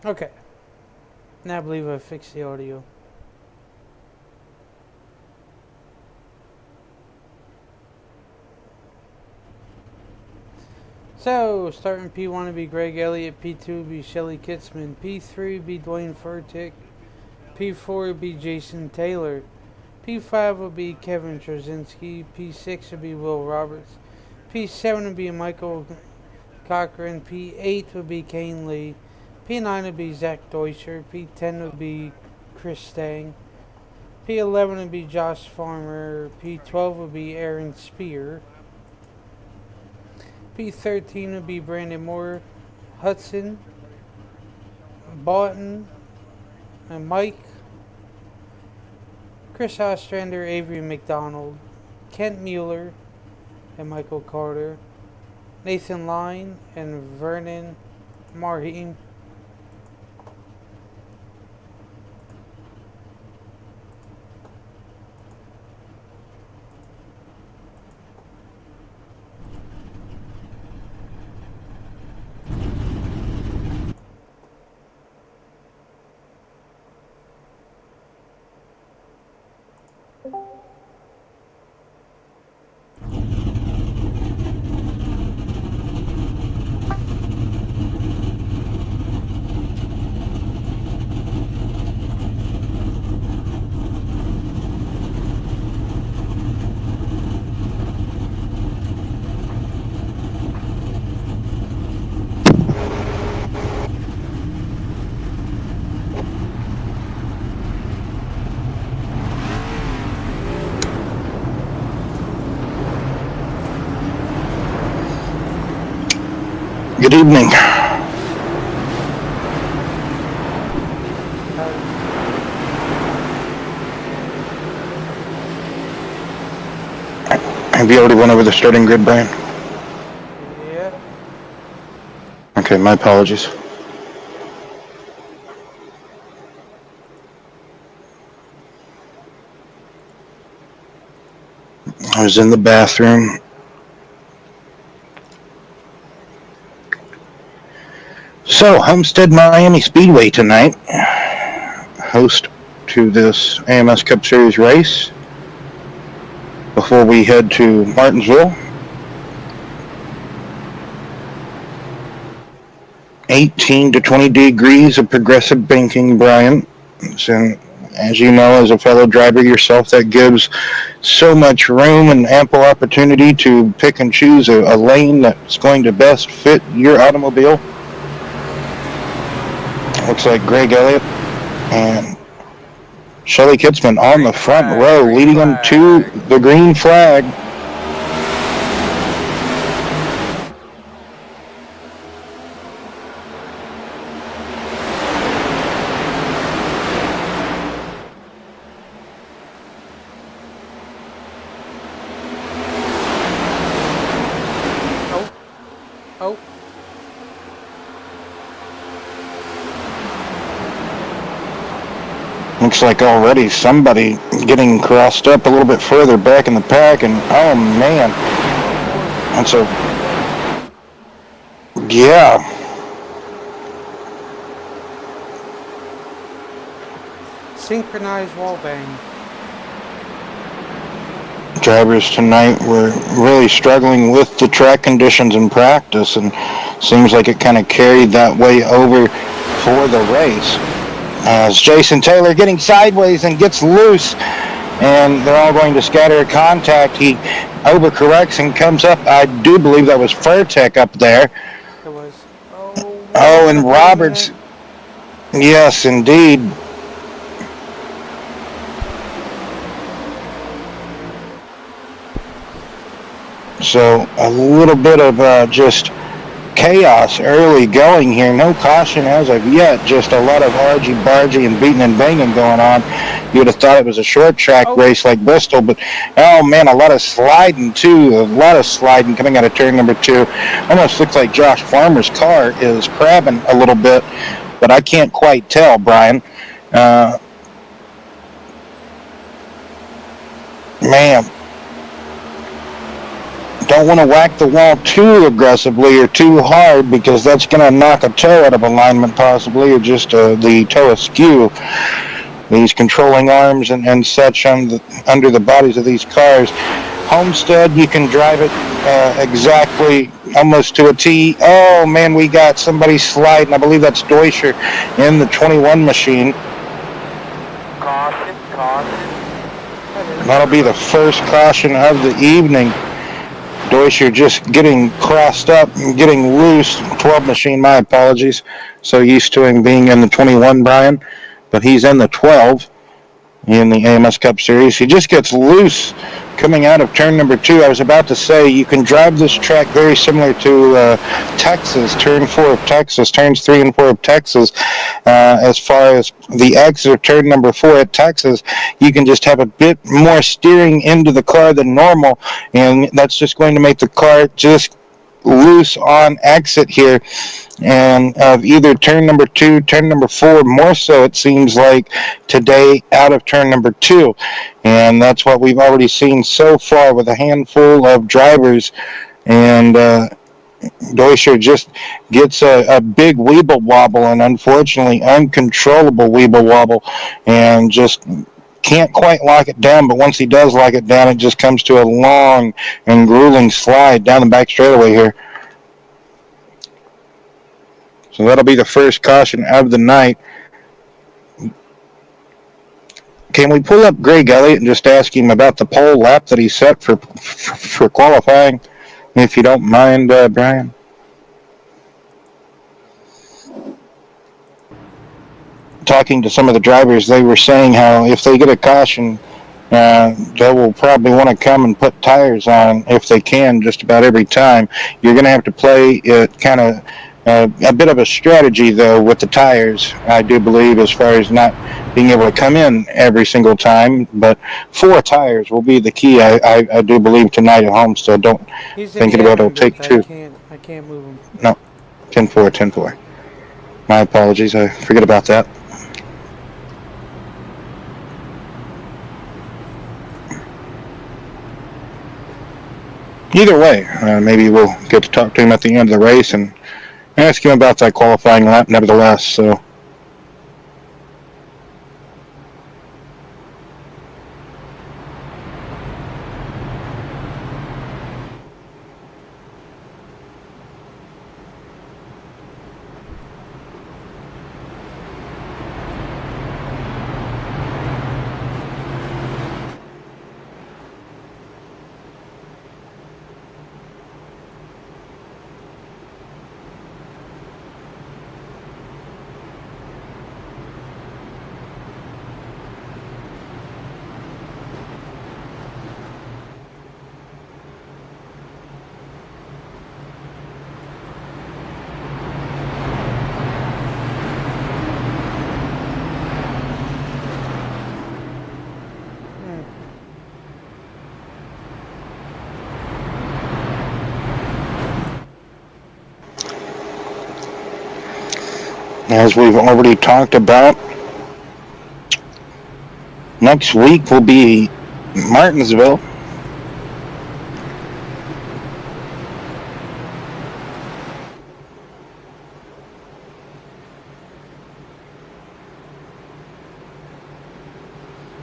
Okay. Now I believe I fixed the audio. So, starting P1 would be Greg Elliott, P2 would be Shelly Kitzman, P3 would be Dwayne Furtick, P4 would be Jason Taylor, P5 would be Kevin Trzynski, P6 would be Will Roberts, P7 would be Michael Cochran, P8 would be Kane Lee, P9 would be Zach Deutscher, P10 would be Chris Stang, P11 would be Josh Farmer, P12 would be Aaron Spear, P13 would be Brandon Moore, Hudson, Boughton, and Mike, Chris Ostrander, Avery McDonald, Kent Mueller, and Michael Carter, Nathan Line, and Vernon Marheem. Good evening. Have you already went over the starting grid, Brian? Yeah. Okay, my apologies. I was in the bathroom. So, Homestead Miami Speedway tonight, host to this AMS Cup Series race. Before we head to Martinsville, 18 to 20 degrees of progressive banking, Brian. And as you know, as a fellow driver yourself, that gives so much room and ample opportunity to pick and choose a lane that's going to best fit your automobile. Looks like Greg Elliott and Shelly Kitzman on the front row, leading them to the green flag. Oh. Looks like already somebody getting crossed up a little bit further back in the pack, and oh man, that's a, yeah. Synchronized wall bang. Drivers tonight were really struggling with the track conditions in practice, and seems like it kind of carried that way over for the race. As Jason Taylor getting sideways and gets loose, and they're all going to scatter contact. He overcorrects and comes up. I do believe that was Furtick up there. It was. Oh, and Roberts. Yes, indeed. So a little bit of just chaos early going here. No caution as of yet. Just a lot of argy-bargy and beating and banging going on. You would have thought it was a short track race like Bristol, but oh man, a lot of sliding too. A lot of sliding coming out of turn number 2. Almost looks like Josh Farmer's car is crabbing a little bit, but I can't quite tell, Brian. Man. don't want to whack the wall too aggressively or too hard, because that's going to knock a toe out of alignment possibly, or just the toe askew. These controlling arms and such under the bodies of these cars. Homestead, you can drive it exactly almost to a T. Oh man, we got somebody sliding. I believe that's Deutscher in the 21 machine. Caution, caution. That'll be the first caution of the evening. Deutscher just getting crossed up and getting loose. 12 machine, my apologies. So used to him being in the 21, Brian. But he's in the 12 in the AMS Cup Series. He just gets loose coming out of turn number 2. I was about to say, you can drive this track very similar to Texas, turn 4 of Texas, turns 3 and 4 of Texas. As far as the exit of turn number 4 at Texas, you can just have a bit more steering into the car than normal, and that's just going to make the car just loose on exit here, and of either turn number 2, turn number 4, more so it seems like today out of turn number 2, and that's what we've already seen so far with a handful of drivers. And Deutscher just gets a big weeble wobble, and unfortunately uncontrollable weeble wobble, and just can't quite lock it down. But once he does lock it down, it just comes to a long and grueling slide down the back straightaway here. So that'll be the first caution of the night. Can we pull up Greg Elliott and just ask him about the pole lap that he set for qualifying, if you don't mind, Brian? Talking to some of the drivers, they were saying how if they get a caution, they will probably want to come and put tires on if they can just about every time. You're going to have to play kind of a bit of a strategy, though, with the tires, I do believe, as far as not being able to come in every single time. But 4 tires will be the key, I do believe, tonight at Homestead. Don't think it'll take 2. I can't move him. No, 10-4, 10-4. My apologies, I forget about that. Either way, maybe we'll get to talk to him at the end of the race and ask him about that qualifying lap nevertheless. So as we've already talked about, next week will be Martinsville.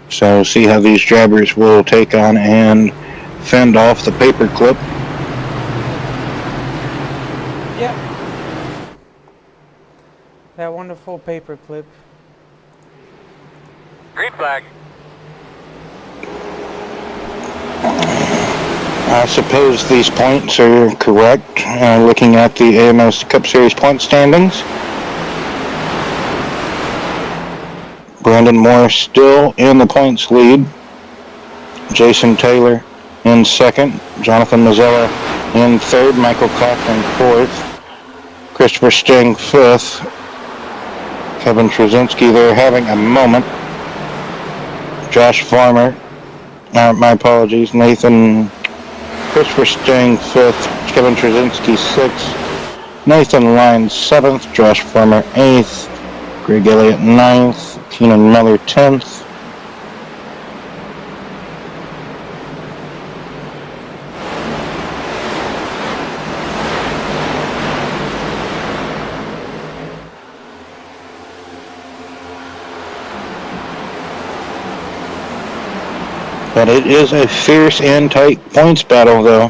So see how these drivers will take on and fend off the paperclip. Yep. That wonderful paperclip. Green flag. I suppose these points are correct, looking at the AMS Cup Series point standings. Brandon Moore still in the points lead. Jason Taylor in second. Jonathan Mazzella in third. Michael Cochran fourth. Christopher Sting fifth. Kevin Trzynski there having a moment. Josh Farmer, my apologies, Christopher Sting fifth. Kevin Trzynski sixth. Nathan Lyons seventh. Josh Farmer eighth. Greg Elliott ninth. Keenan Miller 10th. But it is a fierce and tight points battle, though,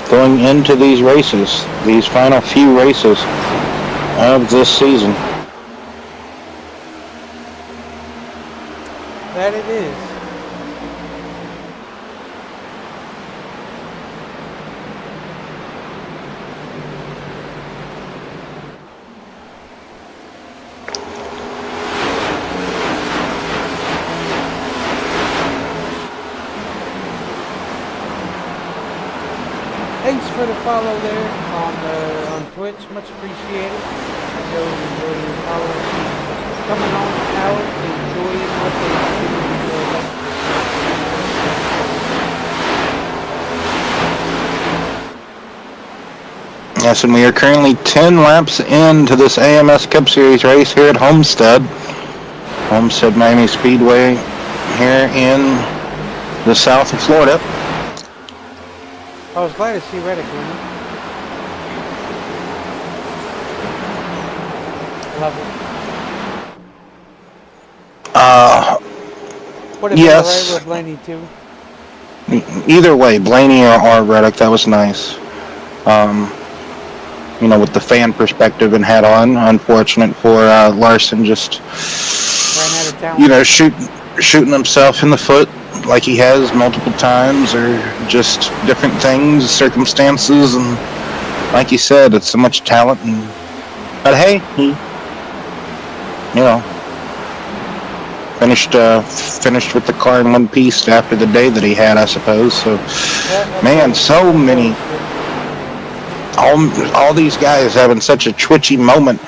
going into these races, these final few races of this season. That it is. Thanks for the follow there on Twitch. Much appreciated. I know you enjoy your follow. Coming on out, enjoying what they see. Yes, and we are currently 10 laps into this AMS Cup Series race here at Homestead. Homestead Miami Speedway here in the south of Florida. I was glad to see Reddick winning. Love it. Would have been yes. alright with Blaney too. Either way, Blaney or Reddick, that was nice. With the fan perspective and hat on. Unfortunate for Larson, just ran out of talent. Shooting himself in the foot like he has multiple times, or just different things, circumstances, and like you said, it's so much talent. But hey, he, finished with the car in one piece after the day that he had, I suppose. So, man, so many. All these guys having such a twitchy moment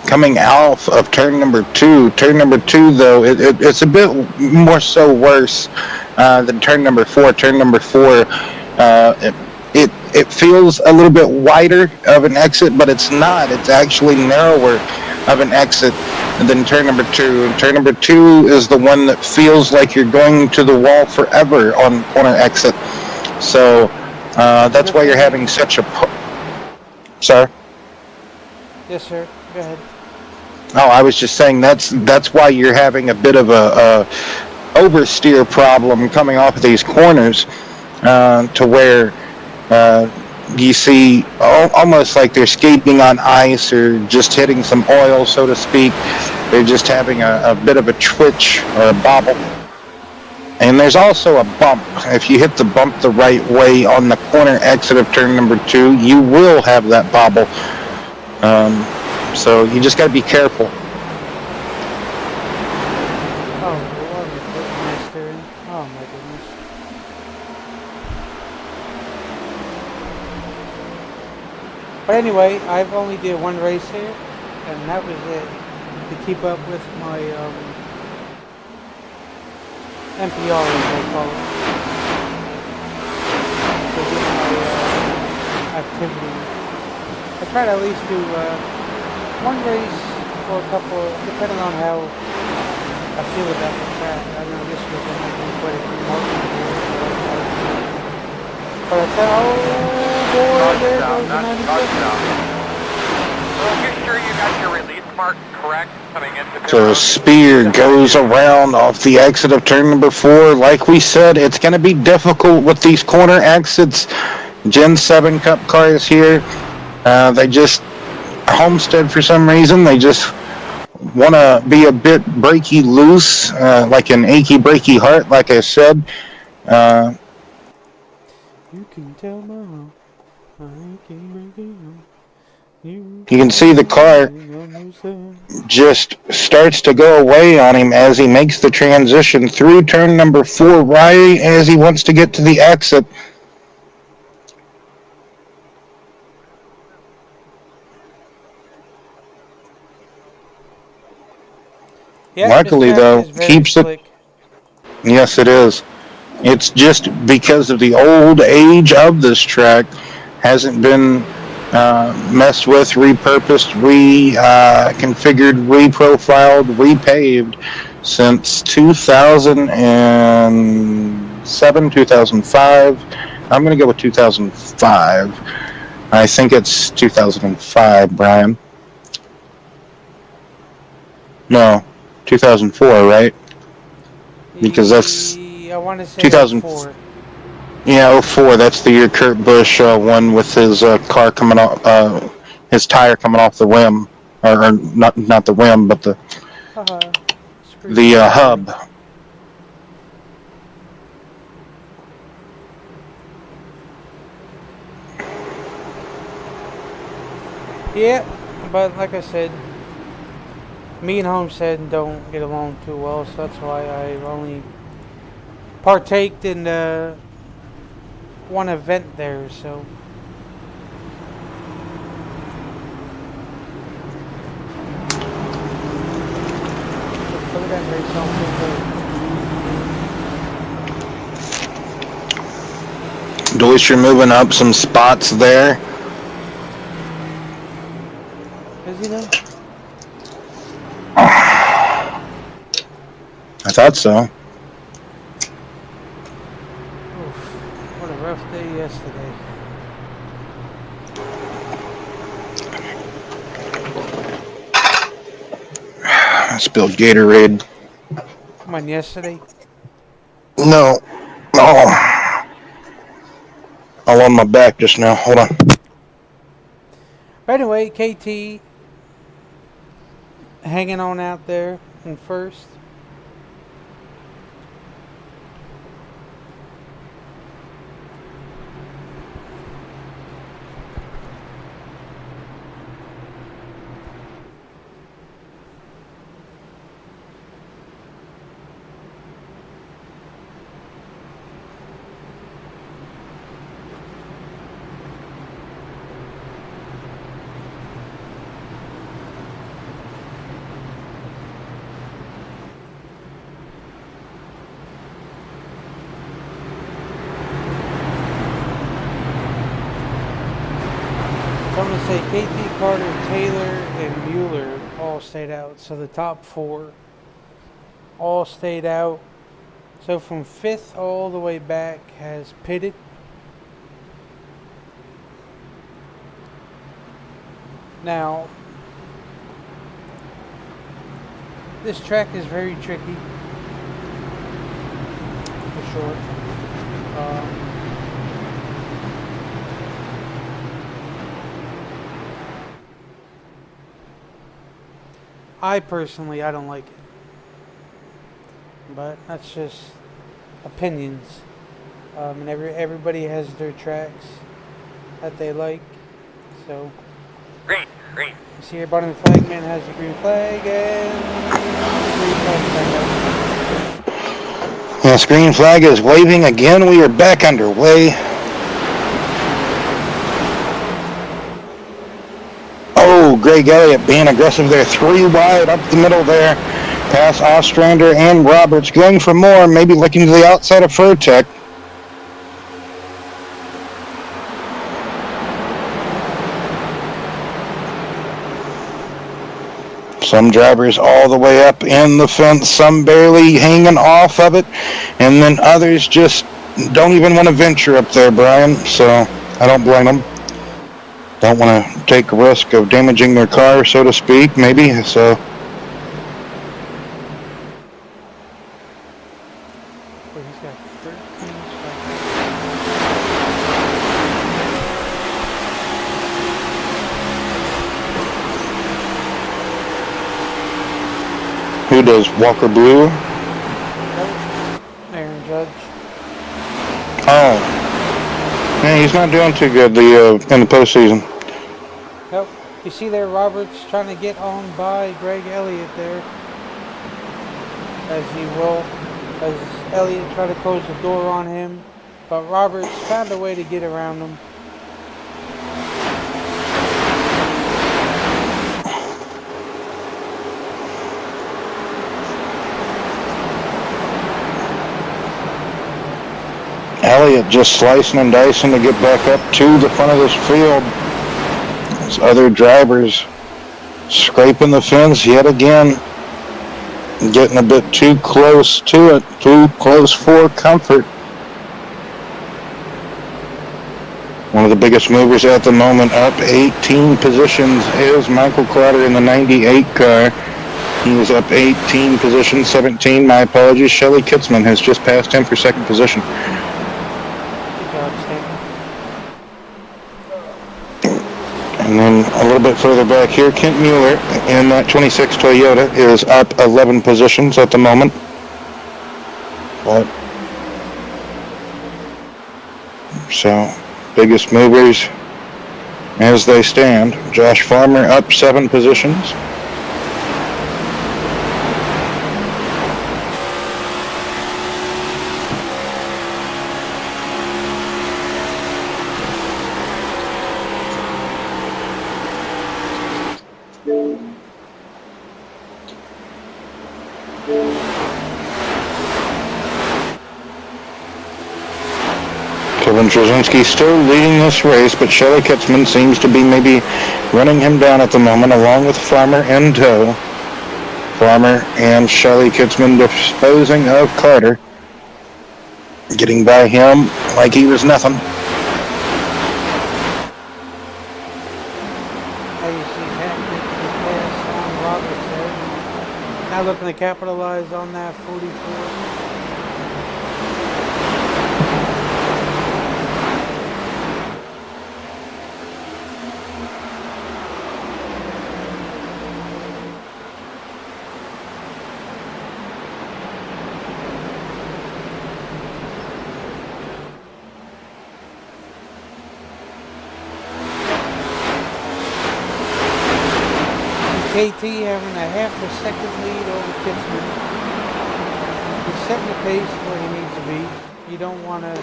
coming out of turn number 2. Turn number 2, though, it's a bit more so worse than turn number 4. Turn number 4, it feels a little bit wider of an exit, but it's not. It's actually narrower of an exit than turn number 2. And turn number 2 is the one that feels like you're going to the wall forever on corner exit. So that's why you're having such a... Sir? Yes, sir. Go ahead. Oh, I was just saying that's why you're having a bit of a oversteer problem coming off of these corners, to where you see almost like they're skating on ice or just hitting some oil, so to speak. They're just having a bit of a twitch or a bobble. And there's also a bump. If you hit the bump the right way on the corner exit of turn number 2, you will have that bobble. So you just got to be careful. Oh, my steering. Oh my goodness. But anyway, I've only did one race here, and that was it. To keep up with my NPR, as they call it. To do my activity. I try to at least do one race or a couple, depending on how I feel about the track. I know this week I might do quite a few more. But I tell, oh boy, there goes the 96. Are you sure you got your release mark correct coming into... So Spear goes around off the exit of turn number 4. Like we said, it's going to be difficult with these corner exits. Gen 7 Cup cars here. They just... Homestead, for some reason, they just want to be a bit breaky loose, like an achy breaky heart, like I said. You can tell Mom, I can break it. You can see the car just starts to go away on him as he makes the transition through turn number 4, right as he wants to get to the exit. Yeah, luckily, though, keeps slick. it. Yes, it is. It's just because of the old age of this track, hasn't been messed with, repurposed, reconfigured, reprofiled, repaved since 2007, 2005. I'm going to go with 2005. I think it's 2005, Brian. No, 2004, right? Because that's I want to say 2000. 04. Yeah, 04. That's the year Kurt Busch won with his car coming off, his tire coming off the rim, or not the rim, but Screw the you, buddy. hub. Yeah, but like I said, me and Homestead don't get along too well, so that's why I've only partaked in one event there, so. Look at that race on At least you're moving up some spots there. Is he though? I thought so. Oof, what a rough day yesterday. I spilled Gatorade. Come on, yesterday. No. Oh. I'm on my back just now. Hold on. But anyway, KT hanging on out there in first. So I'm going to say KT, Carter, Taylor, and Mueller all stayed out. So the top four all stayed out. So from 5th all the way back has pitted. Now, this track is very tricky, for sure. I personally, I don't like it. But that's just opinions. And everybody has their tracks that they like. So, Green. you see here, bottom of the flag man has the green flag and the green flag. Yes, green flag is waving again. We are back underway. Oh, Greg Elliott being aggressive there. 3 wide up the middle there. Past Ostrander and Roberts. Going for more. Maybe looking to the outside of Furtek. Some drivers all the way up in the fence. Some barely hanging off of it. And then others just don't even want to venture up there, Brian. So I don't blame them. Don't want to take a risk of damaging their car, so to speak, maybe. So He's got 13 who does Walker Blue? Aaron Judge. Oh, man, he's not doing too good in the postseason. Nope. You see there, Roberts trying to get on by Greg Elliott there. As Elliott tried to close the door on him. But Roberts found a way to get around him. Elliott just slicing and dicing to get back up to the front of this field. As other drivers scraping the fence yet again. Getting a bit too close to it. Too close for comfort. One of the biggest movers at the moment, up 18 positions, is Michael Crowder in the 98 car. He is up 18 positions, 17. My apologies. Shelly Kitzman has just passed him for second position. Good job, Stanton. And then a little bit further back here, Kent Mueller in that 26 Toyota is up 11 positions at the moment. But, so, biggest movers as they stand. Josh Farmer up 7 positions. Kevin Trzynski still leading this race, but Shelly Kitzman seems to be maybe running him down at the moment, along with Farmer in tow. Farmer and Shelly Kitzman disposing of Carter, getting by him like he was nothing. Now looking to capitalize on that 44. KT having a half a second lead over Kitzman. He's setting the pace where he needs to be. You don't want to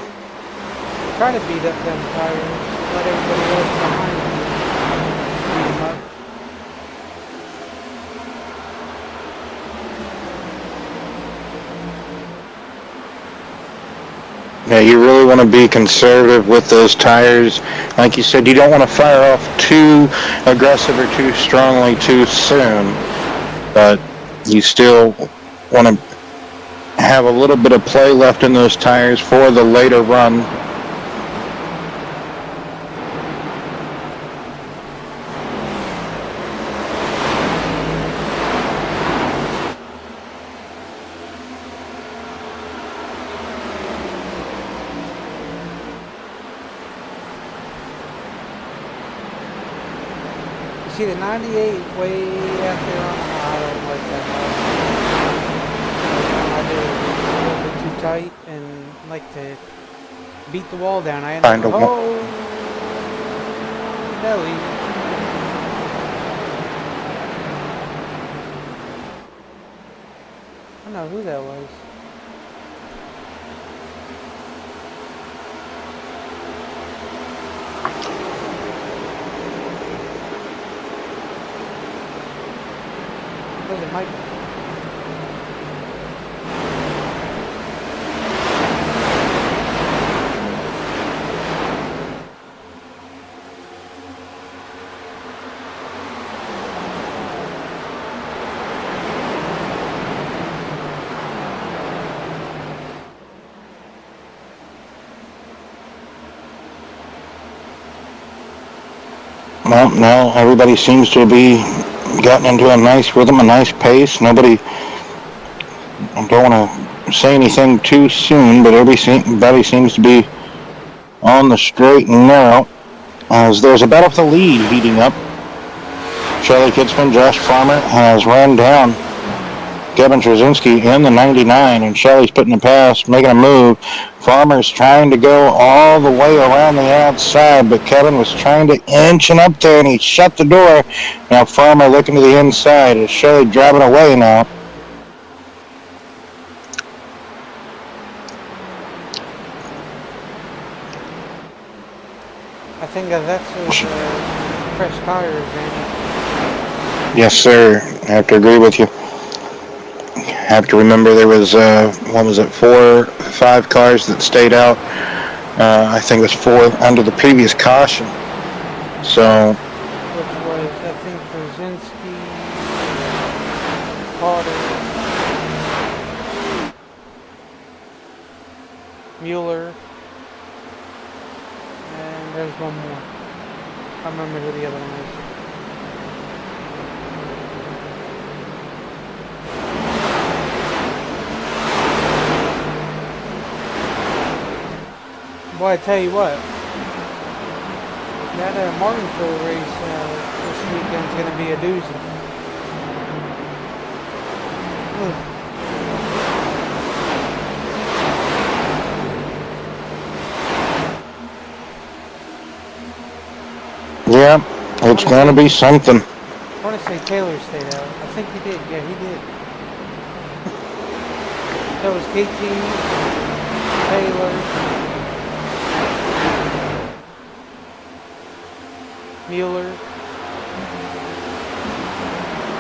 try to beat up them tires. Let everybody else behind you beat them up. Yeah, you really want to be conservative with those tires. Like you said, you don't want to fire off too aggressive or too strongly too soon, but you still want to have a little bit of play left in those tires for the later run. See the 98 way out there on the I don't like that much. I did it a little bit too tight and like to beat the wall down. I end up, belly. I don't know who that was. Was it Michael? Well, now everybody seems to be gotten into a nice rhythm, a nice pace. Nobody, I don't want to say anything too soon, but everybody seems to be on the straight and narrow as there's a battle for the lead heating up. Shelly Kitzman, Josh Farmer has run down Kevin Trzynski in the 99, and Shelly's putting the pass, making a move. Farmer's trying to go all the way around the outside, but Kevin was trying to inch him up there, and he shut the door. Now Farmer looking to the inside. Is Shelly driving away now? I think that's his fresh tires, man. Yes, sir. I have to agree with you. Have to remember there was, 5 cars that stayed out. I think it was 4 under the previous caution. So. Which was, I think, Brzezinski, Carter, Mueller, and there's one more. I remember who the other one is. Well, I tell you what, that Martinsville race this weekend's going to be a doozy. Yeah, it's going to be something. I want to say Taylor stayed out. I think he did. Yeah, he did. That was KT, Taylor, Mueller,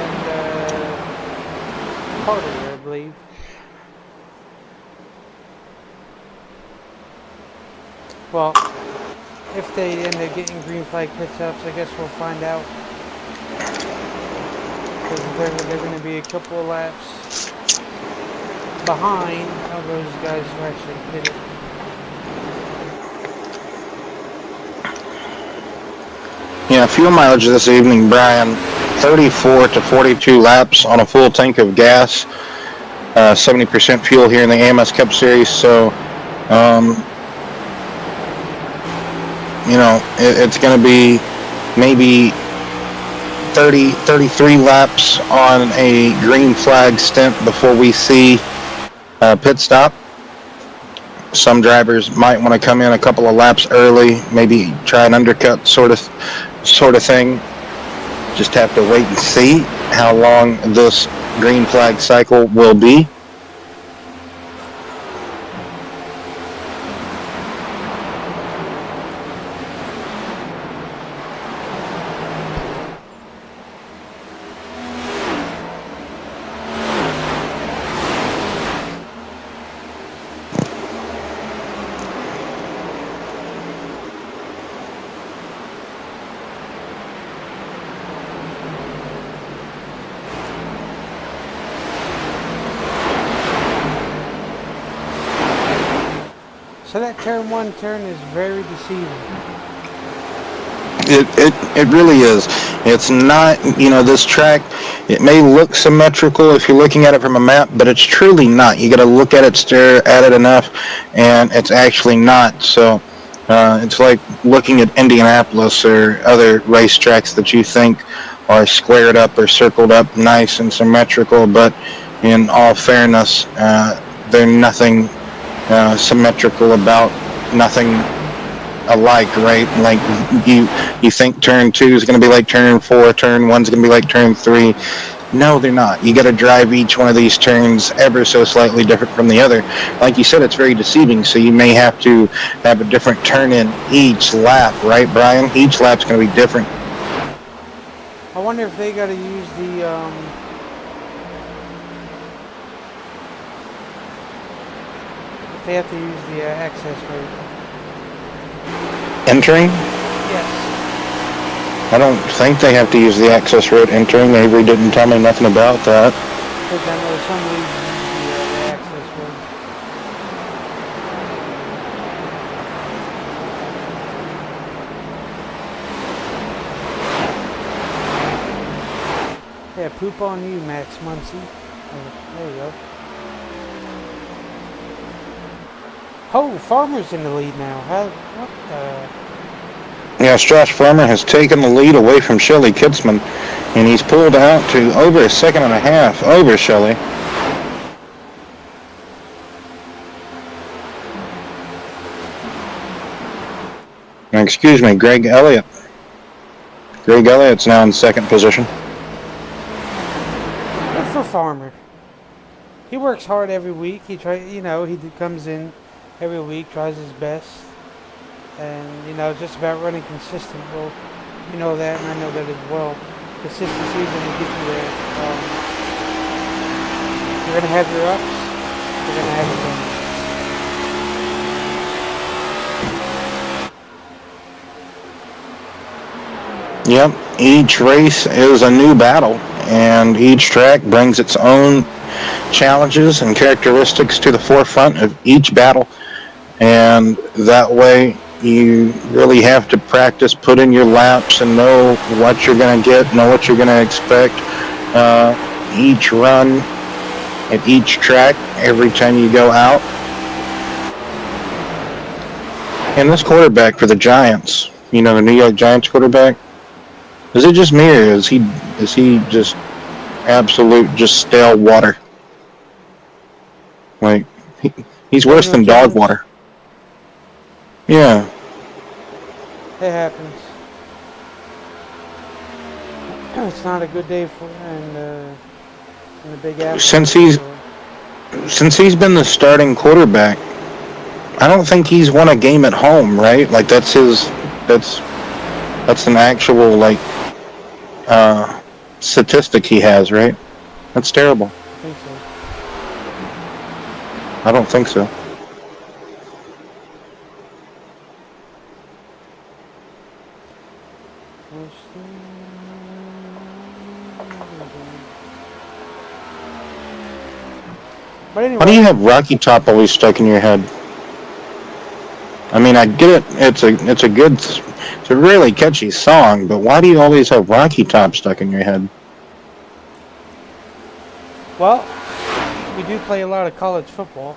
and Carter, I believe. Well, if they end up getting green flag pit stops, I guess we'll find out. Because they're going to be a couple of laps behind how those guys who actually pitted. Yeah, fuel mileage this evening, Brian, 34 to 42 laps on a full tank of gas, 70% fuel here in the AMS Cup Series. So, it's going to be maybe 33 laps on a green flag stint before we see a pit stop. Some drivers might want to come in a couple of laps early, maybe try an undercut sort of thing. Just have to wait and see how long this green flag cycle will be. So that turn one turn is very deceiving. It really is. It's not, this track, it may look symmetrical if you're looking at it from a map, but it's truly not. You got to look at it, stare at it enough, and it's actually not. So it's like looking at Indianapolis or other racetracks that you think are squared up or circled up nice and symmetrical, but in all fairness, they're nothing symmetrical about, nothing alike, right? Like you think turn 2 is going to be like turn 4, turn 1 is going to be like turn 3. No, they're not. You got to drive each one of these turns ever so slightly different from the other. Like you said, it's very deceiving, so you may have to have a different turn in each lap, right, Brian? Each lap's going to be different. I wonder if they got to use the they have to use the access road. Entering? Yes. I don't think they have to use the access road entering. Avery didn't tell me nothing about that. But I know some use the access road. Yeah, poop on you, Max Muncy. Oh, there you go. Oh, Farmer's in the lead now. What the? Yes, Josh Farmer has taken the lead away from Shelly Kitzman, and he's pulled out to over a second and a half over Shelly. Excuse me, Greg Elliott. Greg Elliott's now in second position. Good for Farmer. He works hard every week. He comes in every week, tries his best, and just about running consistent. Well, you know that, and I know that as well. Consistency is going to get you there. You're going to have your ups. You're going to have your downs. Yep, each race is a new battle, and each track brings its own challenges and characteristics to the forefront of each battle. And that way you really have to practice, put in your laps, and know what you're going to get, know what you're going to expect each run at each track every time you go out. And this quarterback for the Giants, the New York Giants quarterback, is it just me or is he just absolute just stale water? Like he's worse Daniel than dog Jones. water. Yeah. It happens. It's not a good day for in the Big Apple. Since he's been the starting quarterback, I don't think he's won a game at home, right? Like that's an actual statistic he has, right? That's terrible. I think so. I don't think so. But anyway, why do you have Rocky Top always stuck in your head? I mean, I get it. It's a really catchy song, but why do you always have Rocky Top stuck in your head? Well, we do play a lot of college football.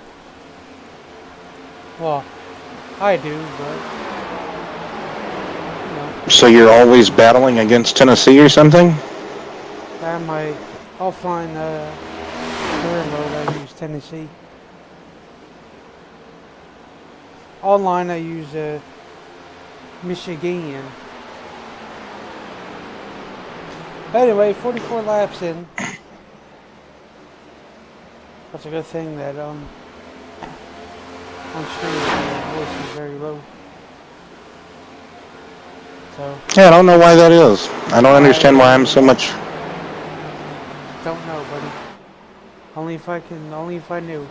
Well, I do, but So you're always battling against Tennessee or something? at my offline career mode, I use Tennessee. Online, I use Michigan. Anyway, 44 laps in. That's a good thing that on stream the voice is very low. So Yeah, I don't know why that is. I don't understand why I'm so much. don't know, buddy. Only if I knew.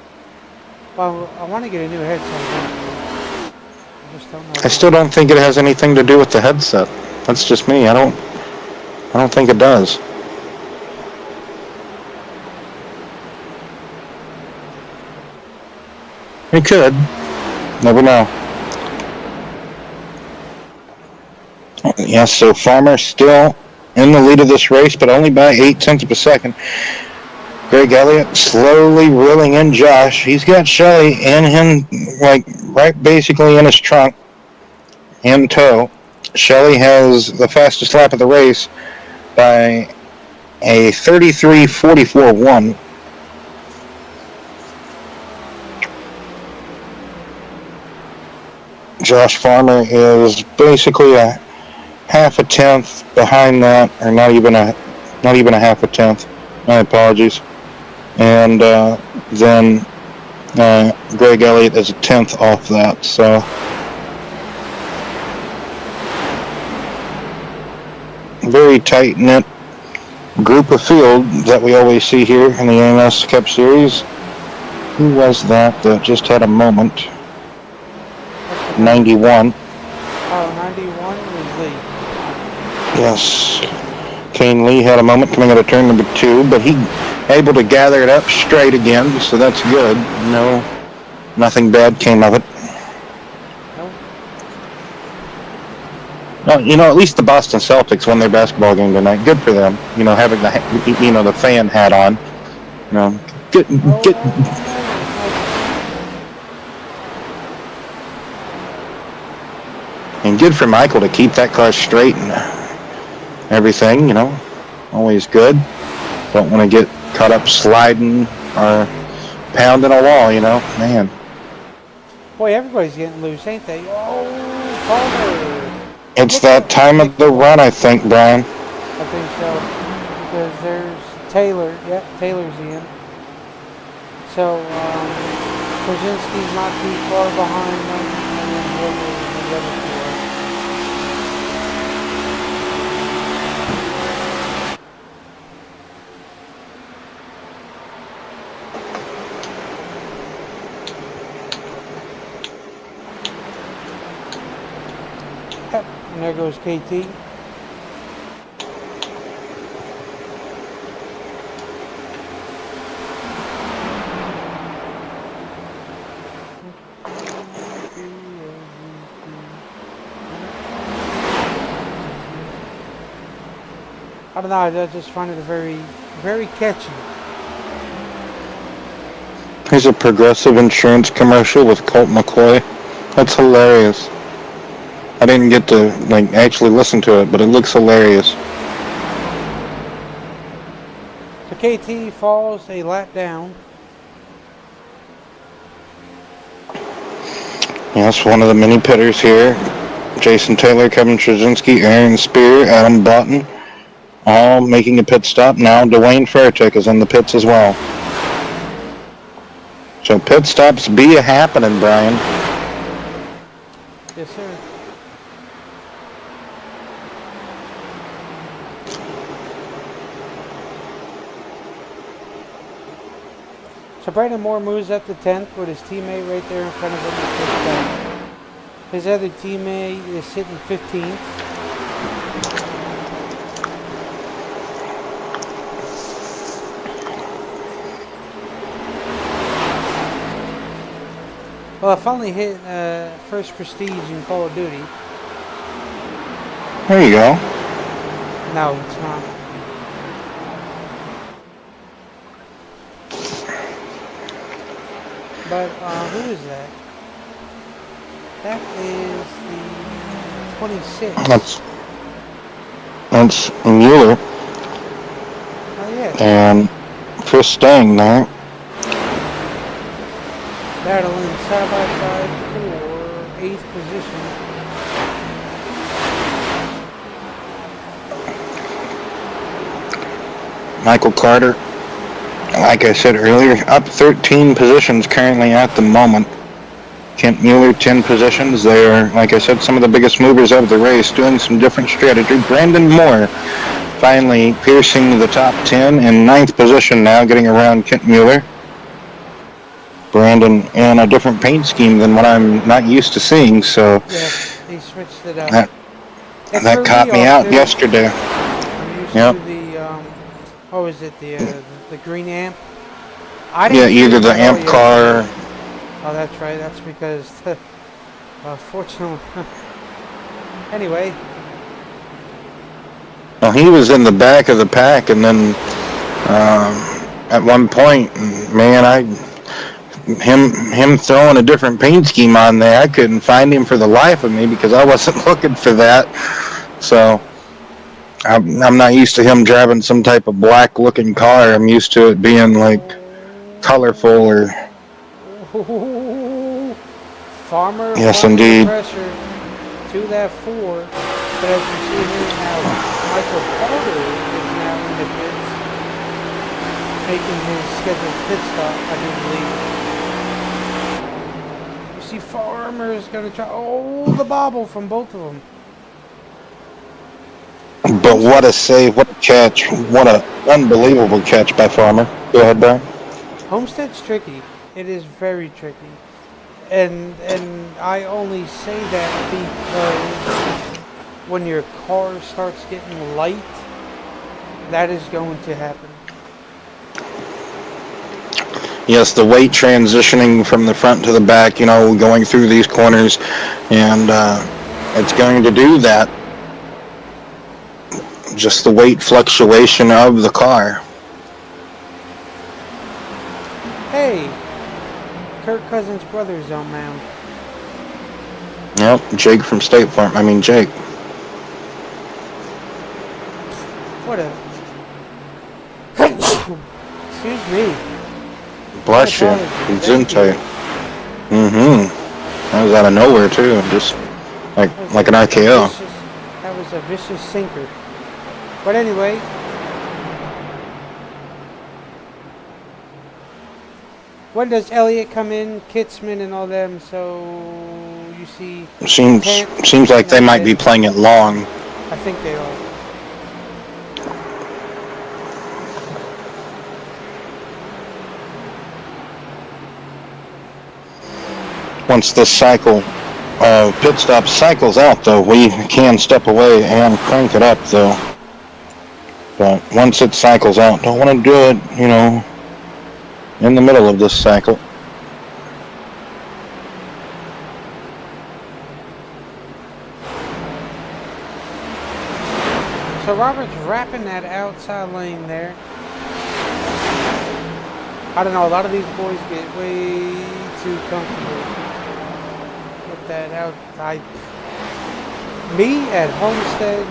Well, I want to get a new headset eventually. I just don't know. I still don't think it has anything to do with the headset. That's just me. I don't think it does. It could. Never know. Yes, so Farmer still in the lead of this race, but only by 0.8 of a second. Greg Elliott slowly reeling in Josh. He's got Shelley and him, right basically in his trunk, in tow. Shelley has the fastest lap of the race by a 33:44.1. Josh Farmer is basically a half a tenth behind that, or not even a half a tenth. My apologies. And then Greg Elliott is a tenth off that. So very tight knit group of field that we always see here in the AMS Cup Series. Who was that just had a moment? 91. Oh, 91 was Lee. Yes. Kane Lee had a moment coming out of turn number 2, but he able to gather it up straight again, so that's good. No, nothing bad came of it. Well, at least the Boston Celtics won their basketball game tonight. Good for them. Having the fan hat on. Get. And good for Michael to keep that car straight and everything, always good. Don't want to get caught up sliding or pounding a wall, man. Boy, everybody's getting loose, ain't they? Oh, Farmer! It's that time of the run, I think, Brian. I think so. Because there's Taylor. Yep, Taylor's in. So, Krasinski's not too far behind them. And then the other four. Yep, and there goes KT. I don't know, I just find it very, very catchy. Here's a Progressive Insurance commercial with Colt McCoy. That's hilarious. I didn't get to like actually listen to it, but it looks hilarious. So KT falls a lap down. Yes, one of the mini pitters here. Jason Taylor, Kevin Trzynski, Aaron Spear, Adam Button, all making a pit stop. Now Dwayne Fairchick is in the pits as well. So pit stops be a happening, Brian. Yes, sir. So Brandon Moore moves up to 10th with his teammate right there in front of him. His other teammate is sitting 15th. Well, I finally hit first prestige in Call of Duty. There you go. No, it's not. But who is that? That is the 26. That's Mueller Oh yeah. and Chris Stang there. Battling side by side for 8th position. Michael Carter, like I said earlier, up 13 positions currently at the moment. Kent Mueller, 10 positions. They are, like I said, some of the biggest movers of the race, doing some different strategy. Brandon Moore finally piercing the top 10 in 9th position now, getting around Kent Mueller. Brandon in a different paint scheme than what I'm not used to seeing, so Yes, he switched it up. that caught me out yesterday. I'm used Yep. to the what was it, the green amp? Yeah, either the amp car. Oh, that's right. That's because, fortunately. Anyway. Well, he was in the back of the pack, and then at one point, man, him throwing a different paint scheme on there, I couldn't find him for the life of me because I wasn't looking for that. So I'm not used to him driving some type of black looking car. I'm used to it being like colorful or. Farmer Yes, applying indeed. the pressure to that 4. But as you see here now, Michael Carter is now in the pits, making his scheduled pit stop, I do believe. You see Farmer is going to try, the bobble from both of them. But what a save, what a catch, what an unbelievable catch by Farmer. Go ahead, Brian. Homestead's tricky. It is very tricky. And I only say that because when your car starts getting light, that is going to happen. Yes, the weight transitioning from the front to the back, going through these corners, and it's going to do that. Just the weight fluctuation of the car. Hey, Kirk Cousins' brother's on mound. Yep, Jake from State Farm. Jake. What a... Excuse me. Bless you. Gesundheit. That was out of nowhere, too. Just like an RKO. That was a vicious sinker. But anyway... When does Elliott come in, Kitzman and all them, so you see... Seems like they might be playing it long. I think they are. Once this cycle, pit stop cycles out, though, we can step away and crank it up, though. But once it cycles out, don't want to do it, in the middle of this cycle. So Robert's wrapping that outside lane there. I don't know, a lot of these boys get way too comfortable with that outside. Me at Homestead,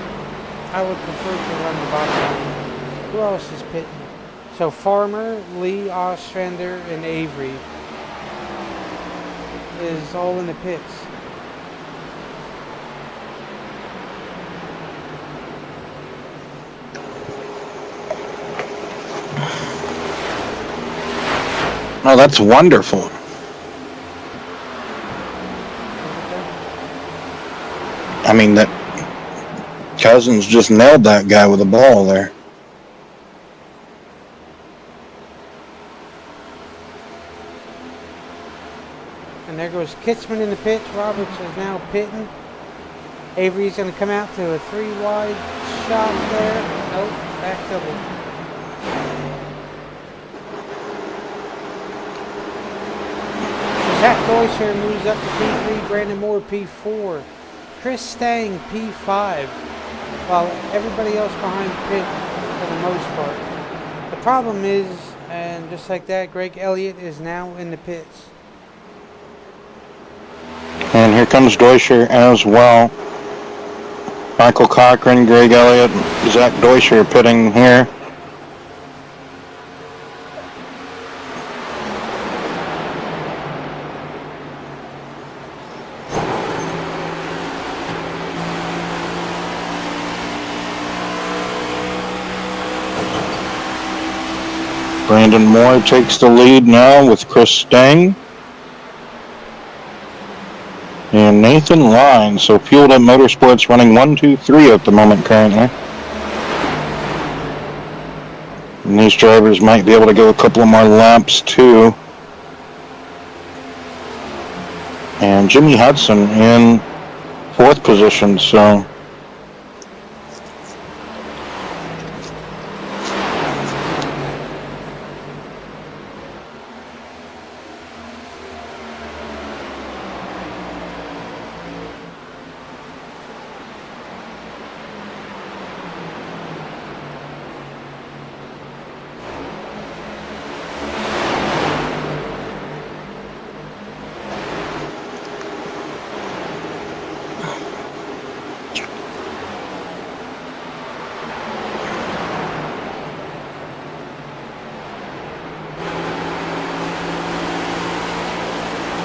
I would prefer to run the bottom line. Who else is pitting? So Farmer, Lee, Ostrander, and Avery is all in the pits. Oh, that's wonderful. I mean, that Cousins just nailed that guy with a ball there. And there goes Kitzman in the pits. Roberts is now pitting. Avery's going to come out to a 3-wide shot there. Nope, back double. Zach Deutscher moves up to P3. Brandon Moore P4. Chris Stang P5. While everybody else behind pit for the most part. The problem is, and just like that, Greg Elliott is now in the pits. And here comes Deutscher as well. Michael Cochran, Greg Elliott, Zach Deutscher pitting here. Brandon Moore takes the lead now with Chris Stang. And Nathan Line. So Fueled Up Motorsports running 1, 2, 3 at the moment currently. And these drivers might be able to go a couple of more laps too. And Jimmy Hudson in 4th position, so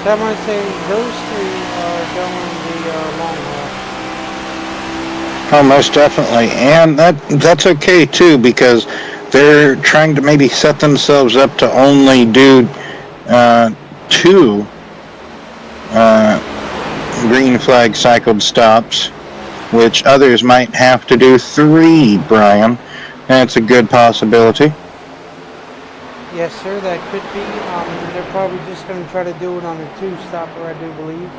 So I might say those three are going the long haul. oh, most definitely. And that's okay too, because they're trying to maybe set themselves up to only do 2 green flag cycled stops, which others might have to do 3, Brian. That's a good possibility. Yes, sir, that could be. They're probably just going to try to do it on a 2-stopper, I do believe.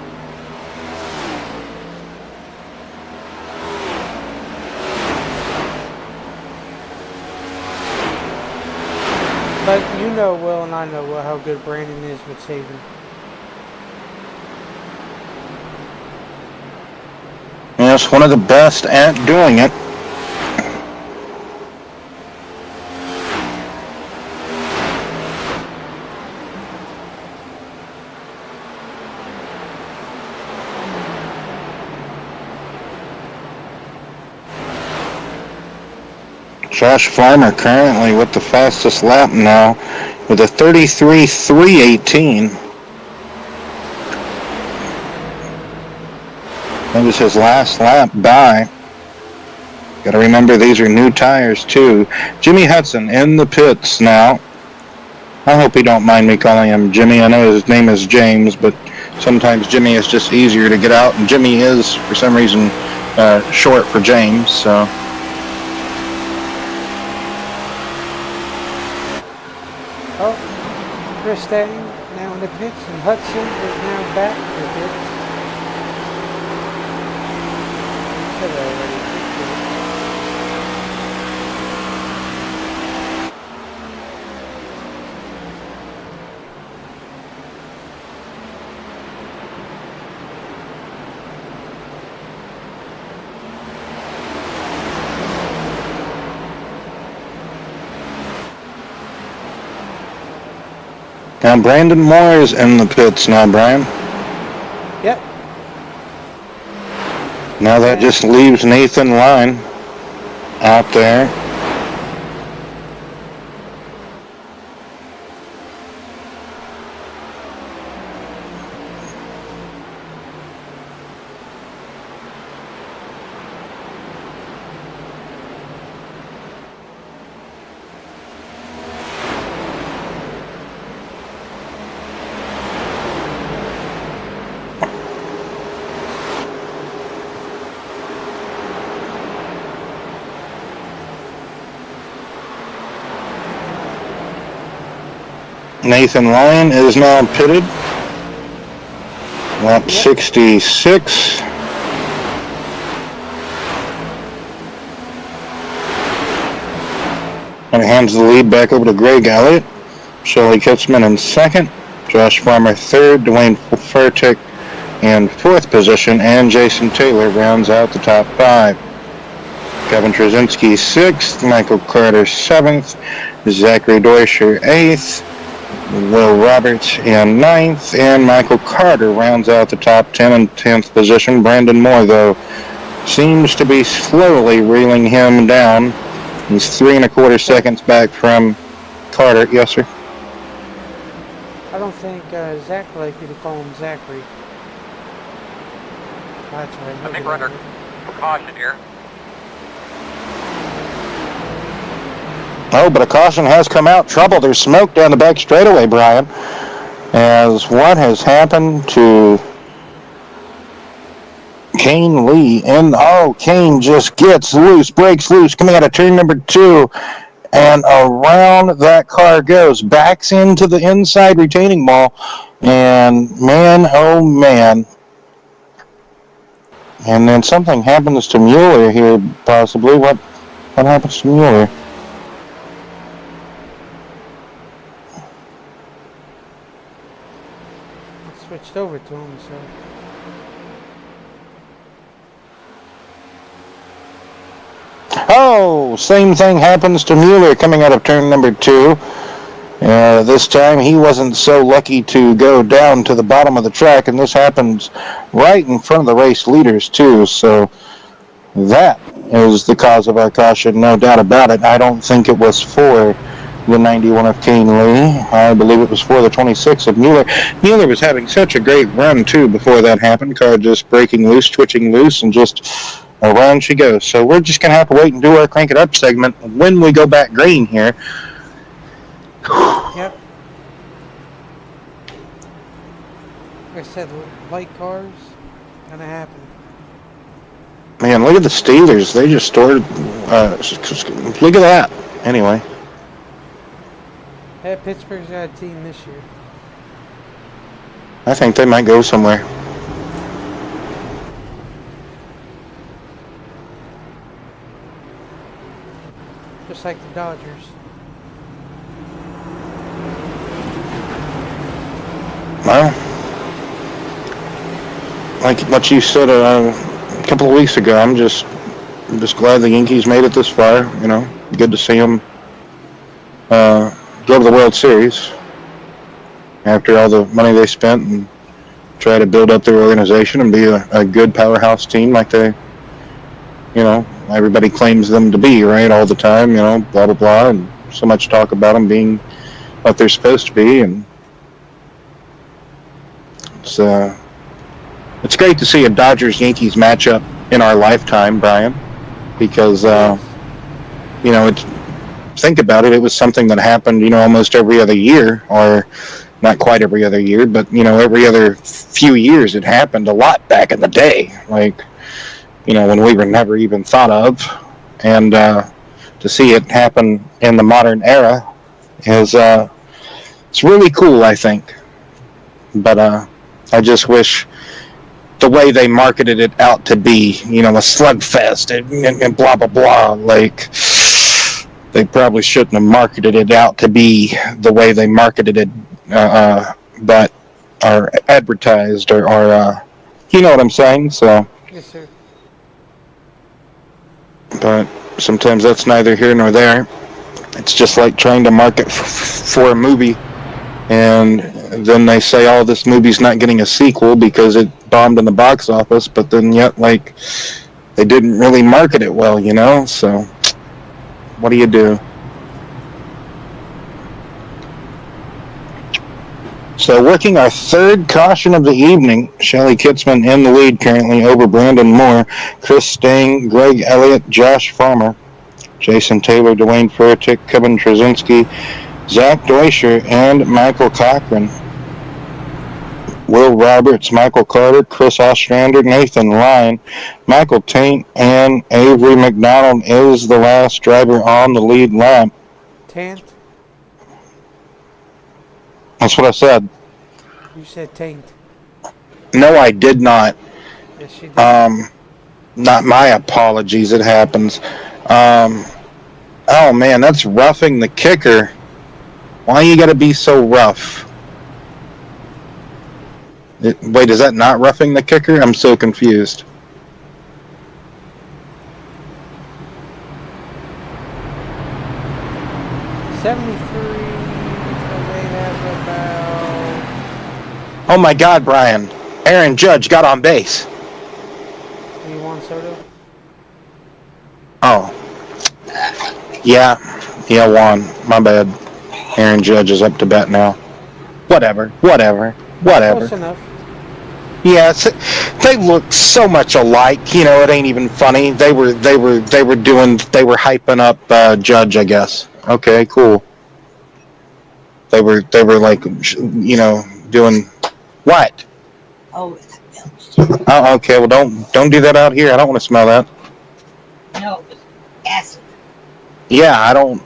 But you know well, and I know well, how good Brandon is with saving. Yes, one of the best at doing it. Josh Farmer currently with the fastest lap now with a 33.318. That was his last lap by. Got to remember these are new tires too. Jimmy Hudson in the pits now. I hope he don't mind me calling him Jimmy. I know his name is James, but sometimes Jimmy is just easier to get out, and Jimmy is, for some reason, short for James, so. Oh, Chris Stang now in the pits, and Hudson is now back in the pits. I said that already. Now Brandon Moore is in the pits now, Brian. Yep. Now that just leaves Nathan Line out there. Nathan Lyon is now pitted. Lap 66. And hands the lead back over to Greg Elliott. Shelley Kitzman in second. Josh Farmer third. Dwayne Furtick in fourth position. And Jason Taylor rounds out the top five. Kevin Trzynski sixth. Michael Carter seventh. Zachary Deutscher eighth. Will Roberts in ninth, and Michael Carter rounds out the top 10 in 10th position. Brandon Moore, though, seems to be slowly reeling him down. He's 3 1/4 seconds back from Carter. Yes, sir? I don't think Zach would like you to call him Zachary. That's right. I think we're under caution here. Oh, but a caution has come out. Trouble. There's smoke down the back straightaway, Brian. As what has happened to Kane Lee? And, Kane just gets loose, breaks loose, coming out of turn number 2. And around that car goes. Backs into the inside retaining wall. And, man, oh, man. And then something happens to Mueller here, possibly. What happens to Mueller? Switched over to him, so. Oh, same thing happens to Mueller coming out of turn number 2. This time he wasn't so lucky to go down to the bottom of the track, and this happens right in front of the race leaders too. So that is the cause of our caution, no doubt about it. I don't think it was for the 91 of Kane Lee. I believe it was for the 26 of Mueller. Mueller was having such a great run, too, before that happened. Car just breaking loose, twitching loose, and just around she goes. So we're just going to have to wait and do our Crank It Up segment when we go back green here. Yep. Like I said, light cars, gonna happen. Man, look at the Steelers. They just stored... look at that. Anyway. Yeah, Pittsburgh's got a team this year. I think they might go somewhere. Just like the Dodgers. Well, like what you said a couple of weeks ago, I'm just glad the Yankees made it this far. You know, good to see them go to the World Series after all the money they spent and try to build up their organization and be a good powerhouse team like they, everybody claims them to be, right, all the time, blah, blah, blah, and so much talk about them being what they're supposed to be, and it's great to see a Dodgers-Yankees matchup in our lifetime, Brian, because, think about it, it was something that happened, almost every other year, or not quite every other year, but, every other few years it happened a lot back in the day, like, when we were never even thought of, and to see it happen in the modern era is, it's really cool, I think, but I just wish the way they marketed it out to be, a slugfest and blah, blah, blah, like, they probably shouldn't have marketed it out to be the way they marketed it, but are advertised, or you know what I'm saying? So. Yes, sir. But sometimes that's neither here nor there. It's just like trying to market for a movie, and then they say, oh, this movie's not getting a sequel because it bombed in the box office, but then yet, like, they didn't really market it well, you know? So, what do you do? So, working our third caution of the evening, Shelly Kitzman in the lead currently over Brandon Moore, Chris Stang, Greg Elliott, Josh Farmer, Jason Taylor, Dwayne Furtick, Kevin Trzynski, Zach Deutscher, and Michael Cochran. Will Roberts, Michael Carter, Chris Ostrander, Nathan Lyon, Michael Taint, and Avery McDonald is the last driver on the lead lap. Tant? That's what I said. You said taint. No, I did not. Yes, you did. Not my apologies. It happens. Oh man, that's roughing the kicker. Why you gotta be so rough? Wait, is that not roughing the kicker? I'm so confused. Oh my God, Brian! Aaron Judge got on base. You want Soto? Oh, yeah, Juan. My bad. Aaron Judge is up to bat now. Whatever. Close enough. Yeah, they look so much alike. You know, it ain't even funny. They were hyping up Judge, I guess. Okay, cool. They were like, you know, doing what? Oh, it's milk. Oh, okay. Well, don't do that out here. I don't want to smell that. No, it's acid. Yeah, I don't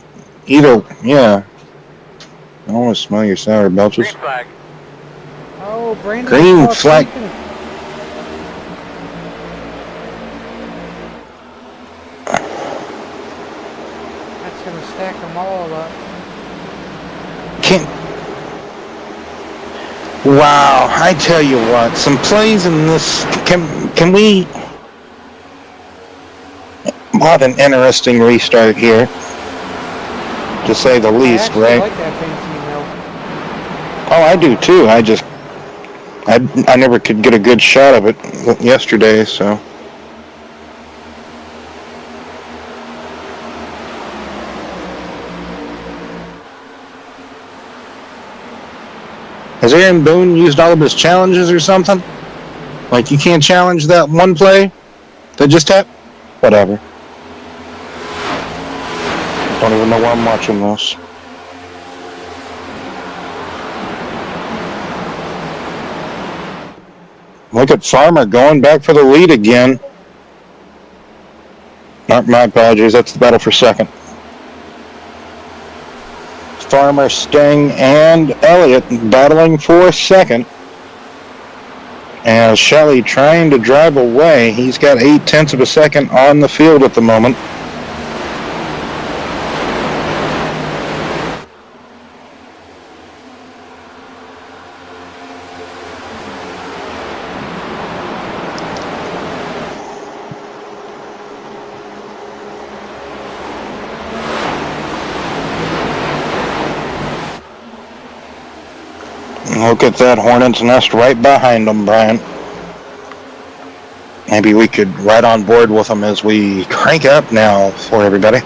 either. Yeah, I don't want to smell your sour belches. Green flag. Oh, Brandon. Green flag. That's gonna stack them all up. Wow, I tell you what, some plays in this, can we have an interesting restart here, to say the least, right? I like that fancy milk. Oh, I do too. I never could get a good shot of it yesterday, so. Has Aaron Boone used all of his challenges or something? Like, you can't challenge that one play that just happened? Whatever. Don't even know why I'm watching this. Look at Farmer going back for the lead again. Not my apologies, that's the battle for second. Farmer, Sting, and Elliott battling for second. And Shelley trying to drive away. He's got 0.8 of a second on the field at the moment. Look at that hornet's nest right behind them, Brian. Maybe we could ride on board with them as we crank up now for everybody.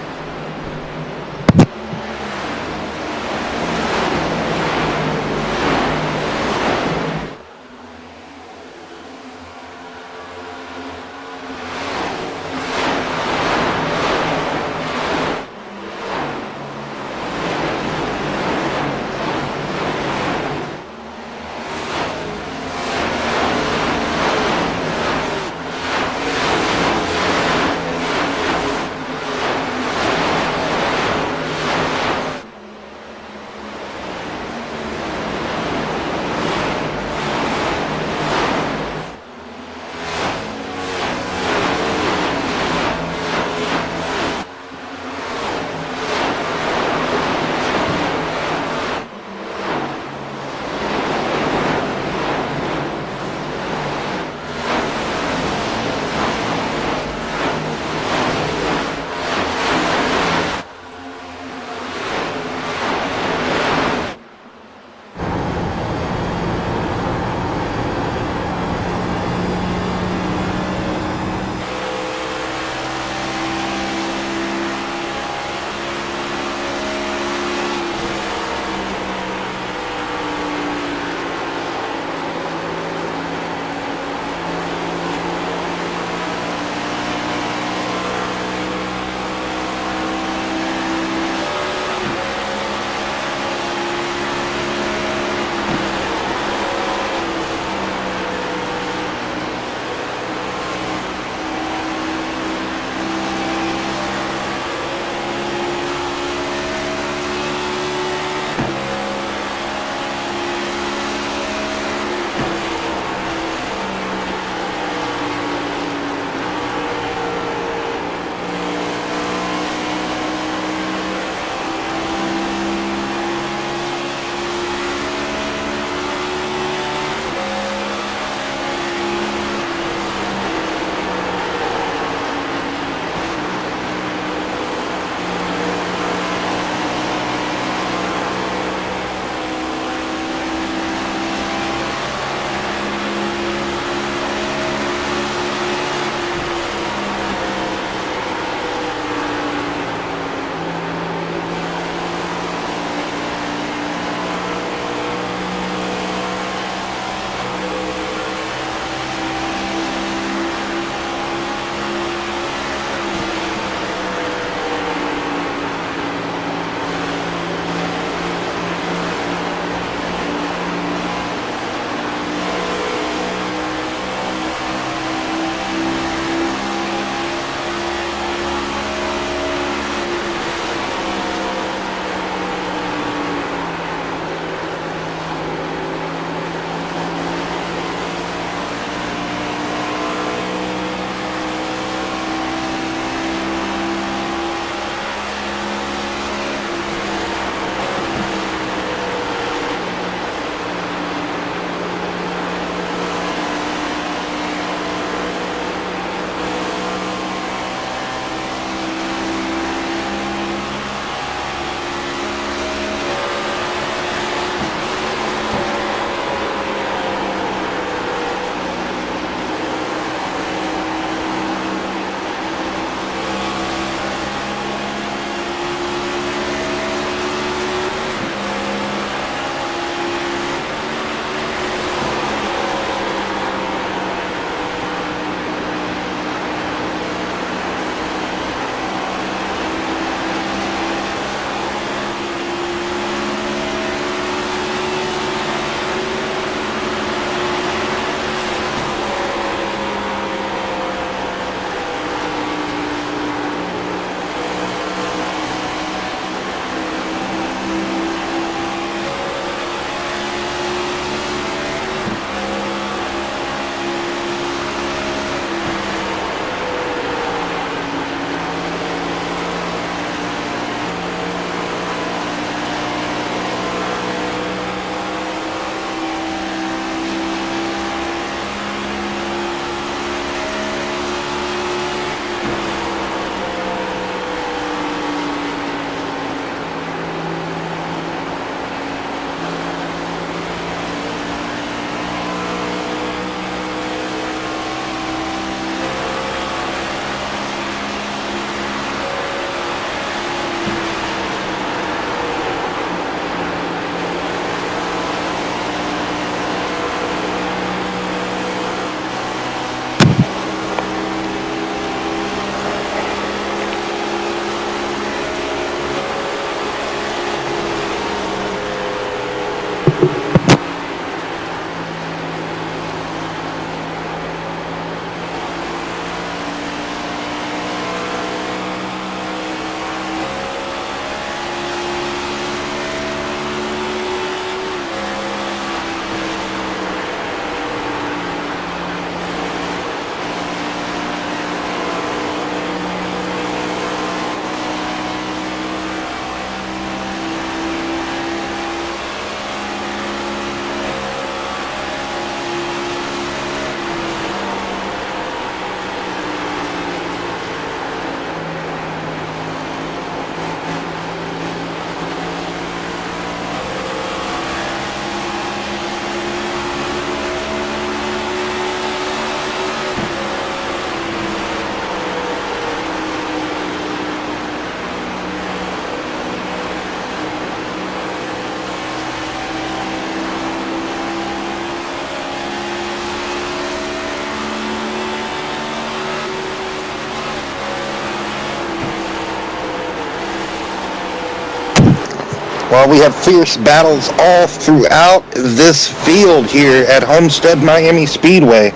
Well, we have fierce battles all throughout this field here at Homestead Miami Speedway.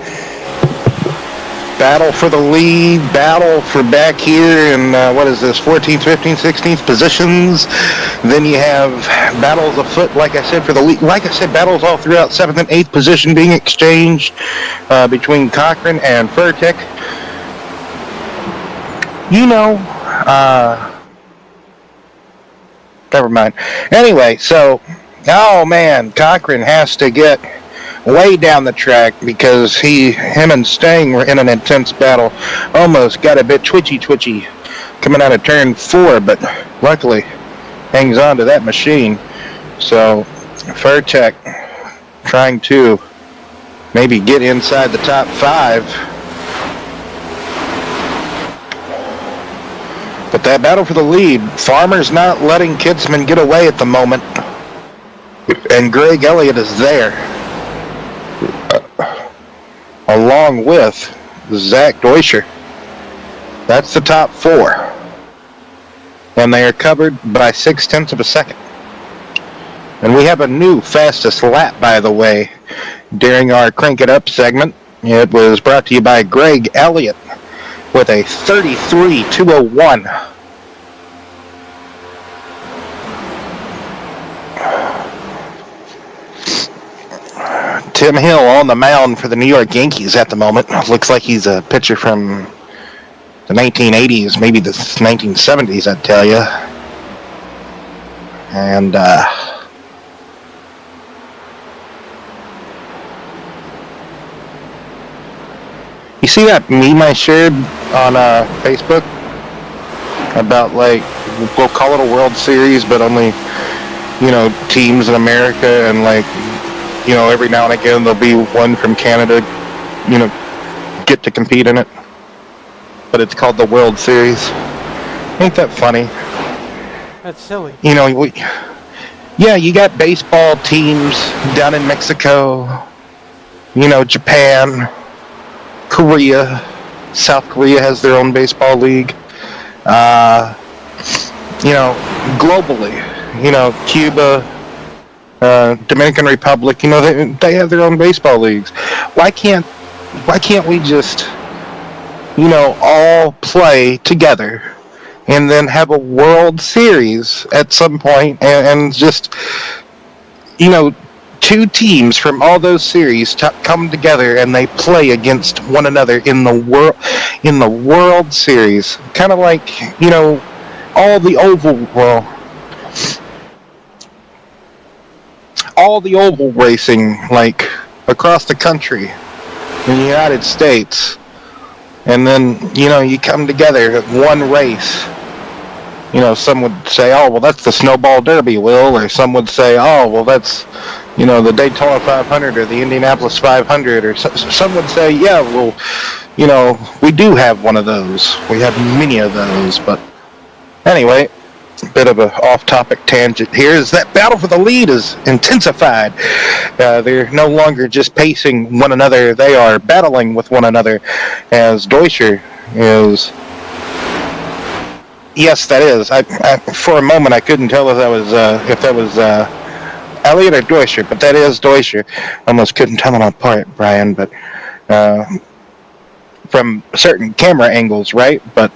Battle for the lead, battle for back here in, 14th, 15th, 16th positions. Then you have battles afoot, like I said, for the lead. Like I said, battles all throughout 7th and 8th position being exchanged between Cochran and Furtick. Never mind. Anyway, so, oh man, Cochran has to get way down the track because him and Stang were in an intense battle. Almost got a bit twitchy coming out of turn 4, but luckily hangs on to that machine. So Furtick trying to maybe get inside the top 5. But that battle for the lead, Farmer's not letting Kidsman get away at the moment. And Greg Elliott is there, along with Zach Deutscher. That's the top 4. And they are covered by 0.6 of a second. And we have a new fastest lap, by the way, during our Crank It Up segment. It was brought to you by Greg Elliott with a 33.201. Tim Hill on the mound for the New York Yankees at the moment. Looks like he's a pitcher from the 1980s, maybe the 1970s, I'd tell you. And you see that meme I shared on Facebook about, like, we'll call it a World Series, but only, teams in America, and, like, every now and again there'll be one from Canada, get to compete in it. But it's called the World Series. Ain't that funny? That's silly. You got baseball teams down in Mexico, Japan, Korea. South Korea has their own baseball league. Globally, Cuba, Dominican Republic, they have their own baseball leagues. Why can't we just, all play together and then have a World Series at some point and just, 2 teams from all those series come together and they play against one another in the World Series, kind of like, all the oval racing, like, across the country in the United States. And then, you come together at one race. Some would say, oh, well, that's the Snowball Derby, Will. Or some would say, oh, well, that's, the Daytona 500 or the Indianapolis 500. Or some would say, yeah, well, we do have one of those. We have many of those. But anyway, a bit of an off-topic tangent here is that battle for the lead is intensified. They're no longer just pacing one another. They are battling with one another as Deutscher is... Yes, that is. I for a moment, I couldn't tell if that was Elliott or Deutscher, but that is Deutscher. Almost couldn't tell them apart, Brian, but from certain camera angles, right? But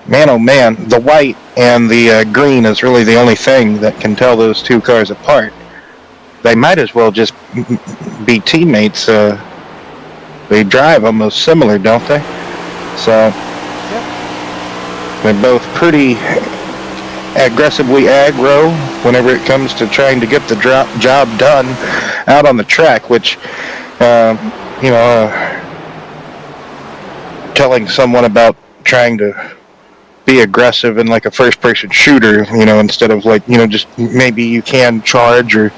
man, oh man, the white and the green is really the only thing that can tell those 2 cars apart. They might as well just be teammates. They drive almost similar, don't they? So they're both pretty aggressively aggro whenever it comes to trying to get the job done out on the track, which, telling someone about trying to be aggressive in like a first-person shooter, instead of like, just maybe you can charge, or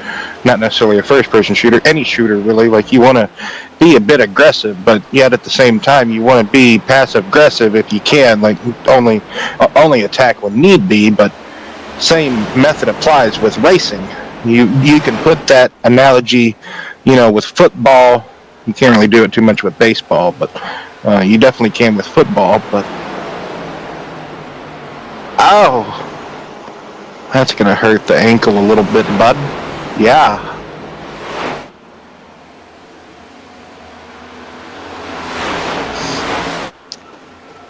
not necessarily a first-person shooter, any shooter really, like you want to be a bit aggressive, but yet at the same time you want to be passive-aggressive if you can, like only attack when need be. But same method applies with racing. You can put that analogy, with football. You can't really do it too much with baseball, but you definitely can with football. But That's going to hurt the ankle a little bit, bud. Yeah.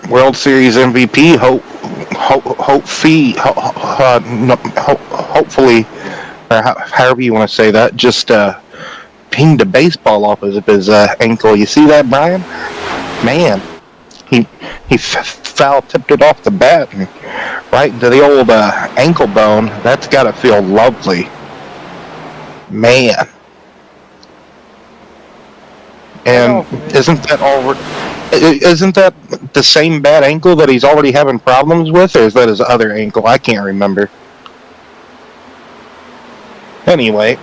World Series MVP, hopefully, or however you want to say that, just pinged a baseball off of his ankle. You see that, Brian? Man, he foul tipped it off the bat and right into the old ankle bone. That's got to feel lovely, man. And isn't that the same bad ankle that he's already having problems with, or is that his other ankle? I can't remember. Anyway,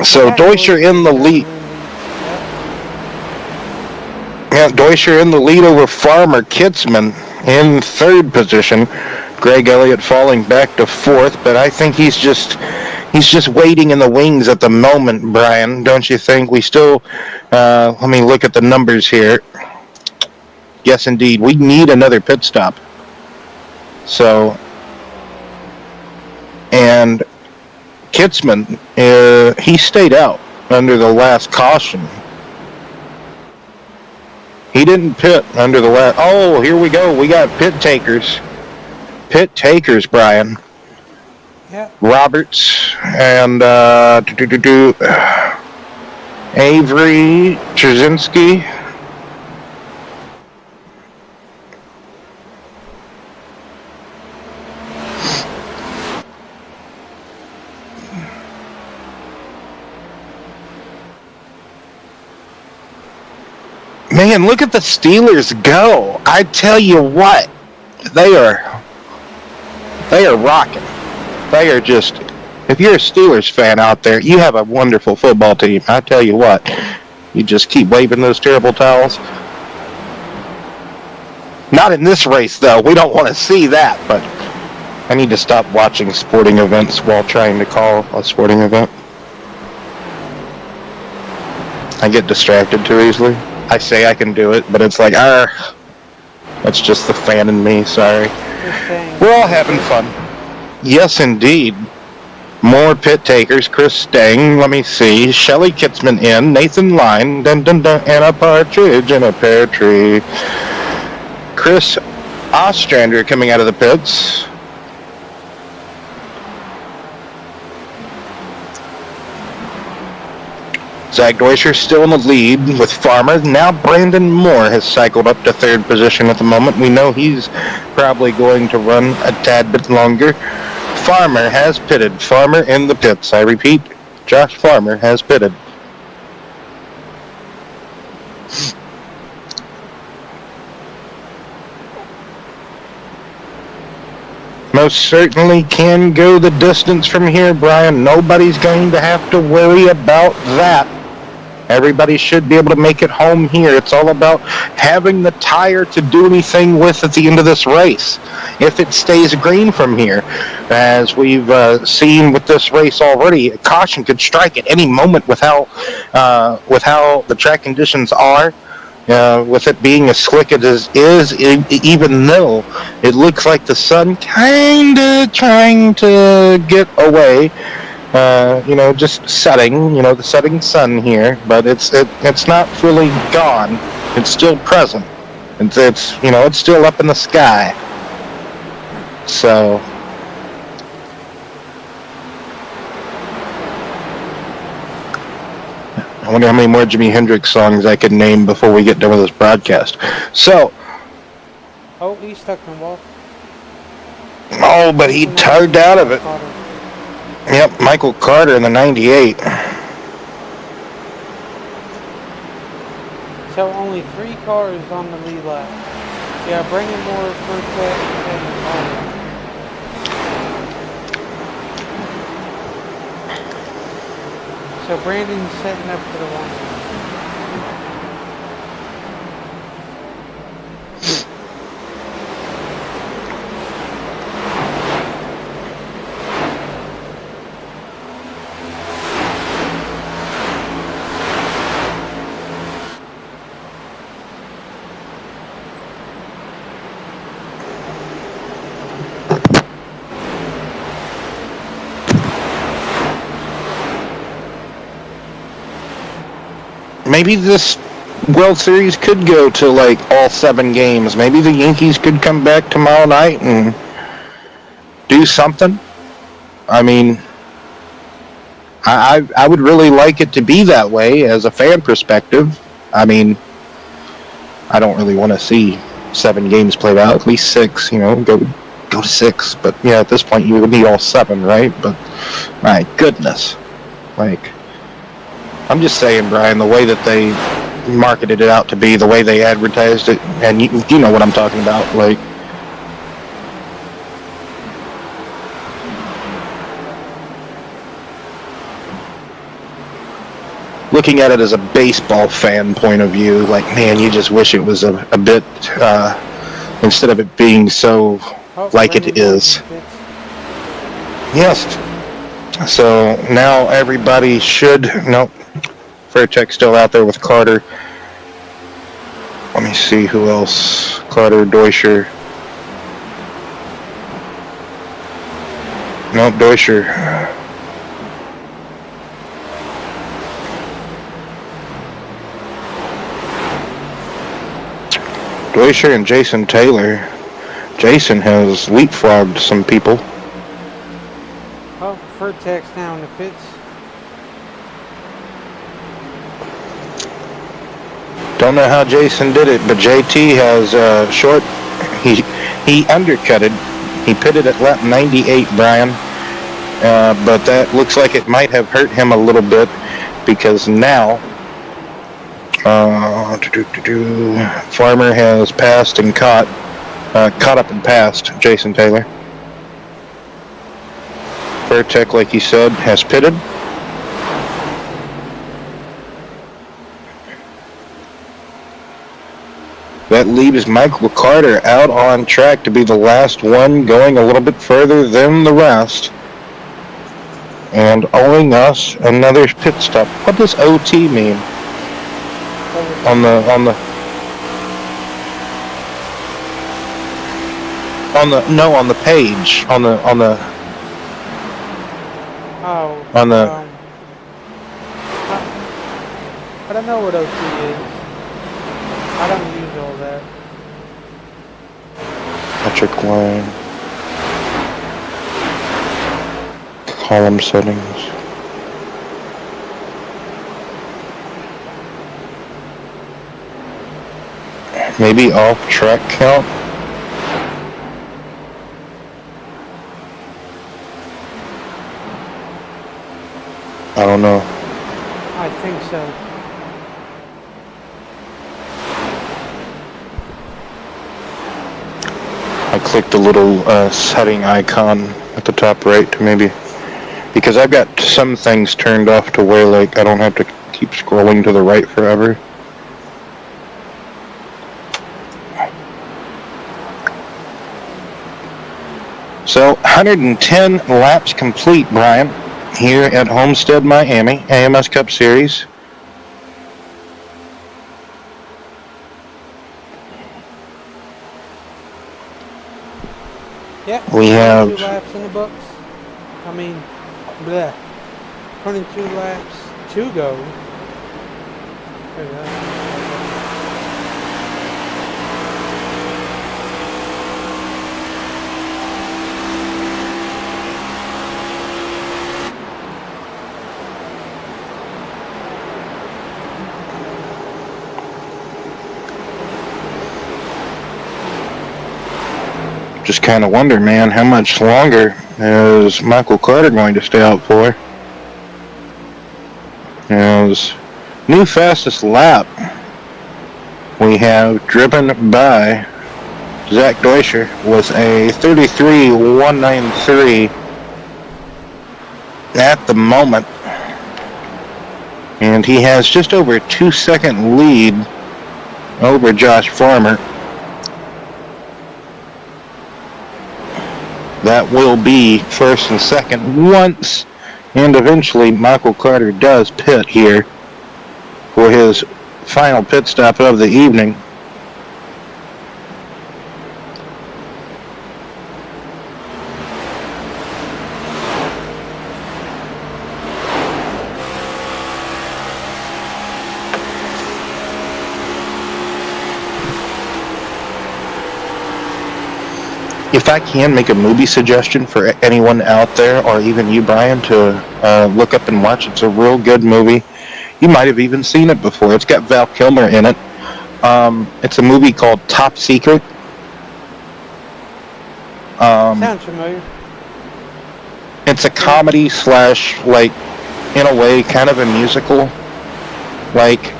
so Deutscher in the lead. Yeah, Deutscher in the lead over Farmer. Kitzman in third position. Greg Elliott falling back to fourth, but I think he's just waiting in the wings at the moment, Brian. Don't you think? We still, let me look at the numbers here. Yes, indeed. We need another pit stop. So, and Kitzman, he stayed out under the last caution. He didn't pit under the last. Oh, here we go. We got pit takers. Pit takers, Brian. Yeah. Roberts and Avery Trzynski. Man, look at the Steelers go. I tell you what, they are rocking. They are just, if you're a Steelers fan out there, you have a wonderful football team. I tell you what, you just keep waving those terrible towels. Not in this race, though. We don't want to see that, but I need to stop watching sporting events while trying to call a sporting event. I get distracted too easily. I say I can do it, but it's like, that's just the fan in me, sorry. We're all having fun. Yes, indeed. More pit takers. Chris Stang, let me see. Shelly Kitzman in. Nathan Line. Dun, dun, dun, and a partridge in a pear tree. Chris Ostrander coming out of the pits. Zach Deutscher still in the lead with Farmer. Now Brandon Moore has cycled up to third position at the moment. We know he's probably going to run a tad bit longer. Farmer has pitted. Farmer in the pits. I repeat, Josh Farmer has pitted. Most certainly can go the distance from here, Brian. Nobody's going to have to worry about that. Everybody should be able to make it home here. It's all about having the tire to do anything with at the end of this race. If it stays green from here, as we've seen with this race already, caution could strike at any moment with how the track conditions are. With it being as slick as it is, even though it looks like the sun kind of trying to get away. Just setting, the setting sun here, but it's not fully gone. It's still present. It's still up in the sky. So I wonder how many more Jimi Hendrix songs I could name before we get done with this broadcast. So. Oh, he's stuck in the wall. Oh, but he tugged out of it. Yep, Michael Carter in the 98. So only 3 cars on the lead lap. Yeah, Brandon Moore, first lap, and Carter. So Brandon's setting up for the one. maybe this World Series could go to like all 7 games. Maybe the Yankees could come back tomorrow night and do something. I mean, I would really like it to be that way as a fan perspective. I mean, I don't really want to see 7 games played out. At least 6, go to 6. But yeah, at this point you would need all 7, right? But my goodness, like, I'm just saying, Brian, the way that they marketed it out to be, the way they advertised it, and you know what I'm talking about, like. Looking at it as a baseball fan point of view, like, man, you just wish it was a bit, instead of it being so like it is. Yes. So now everybody should, nope, Faircheck's still out there with Carter. Let me see who else. Carter, Deutscher. Nope, Deutscher. Deutscher and Jason Taylor. Jason has leapfrogged some people. Oh, Furtek's now in the pits. Don't know how Jason did it, but JT has short. He undercutted. He pitted at lap 98, Brian. But that looks like it might have hurt him a little bit because now Farmer has passed and caught up and passed Jason Taylor. Fairtech, like you said, has pitted. That leaves Michael Carter out on track to be the last one, going a little bit further than the rest, and owing us another pit stop. What does OT mean? On the page, on the I don't know what OT is. I don't use all that. metric line, column settings. Maybe off track count. I don't know. I think so. I clicked the little setting icon at the top right to maybe, because I've got some things turned off to where like I don't have to keep scrolling to the right forever. So 110 laps complete, Brian, here at Homestead, Miami, AMS Cup Series. Yeah, we have 22 laps in the books. I mean, 22 laps to go. There we go. Just kind of wonder, man, how much longer is Michael Carter going to stay out for? His new fastest lap we have driven by Zach Deutscher was a 33.193 at the moment. And he has just over a 2-second lead over Josh Farmer. That will be first and second once, and eventually Michael Carter does pit here for his final pit stop of the evening. if I can make a movie suggestion for anyone out there, or even you, Brian, to look up and watch, it's a real good movie. You might have even seen it before. It's got Val Kilmer in it. It's a movie called Top Secret. Sounds familiar. It's a comedy slash, like, in a way, kind of a musical. Like,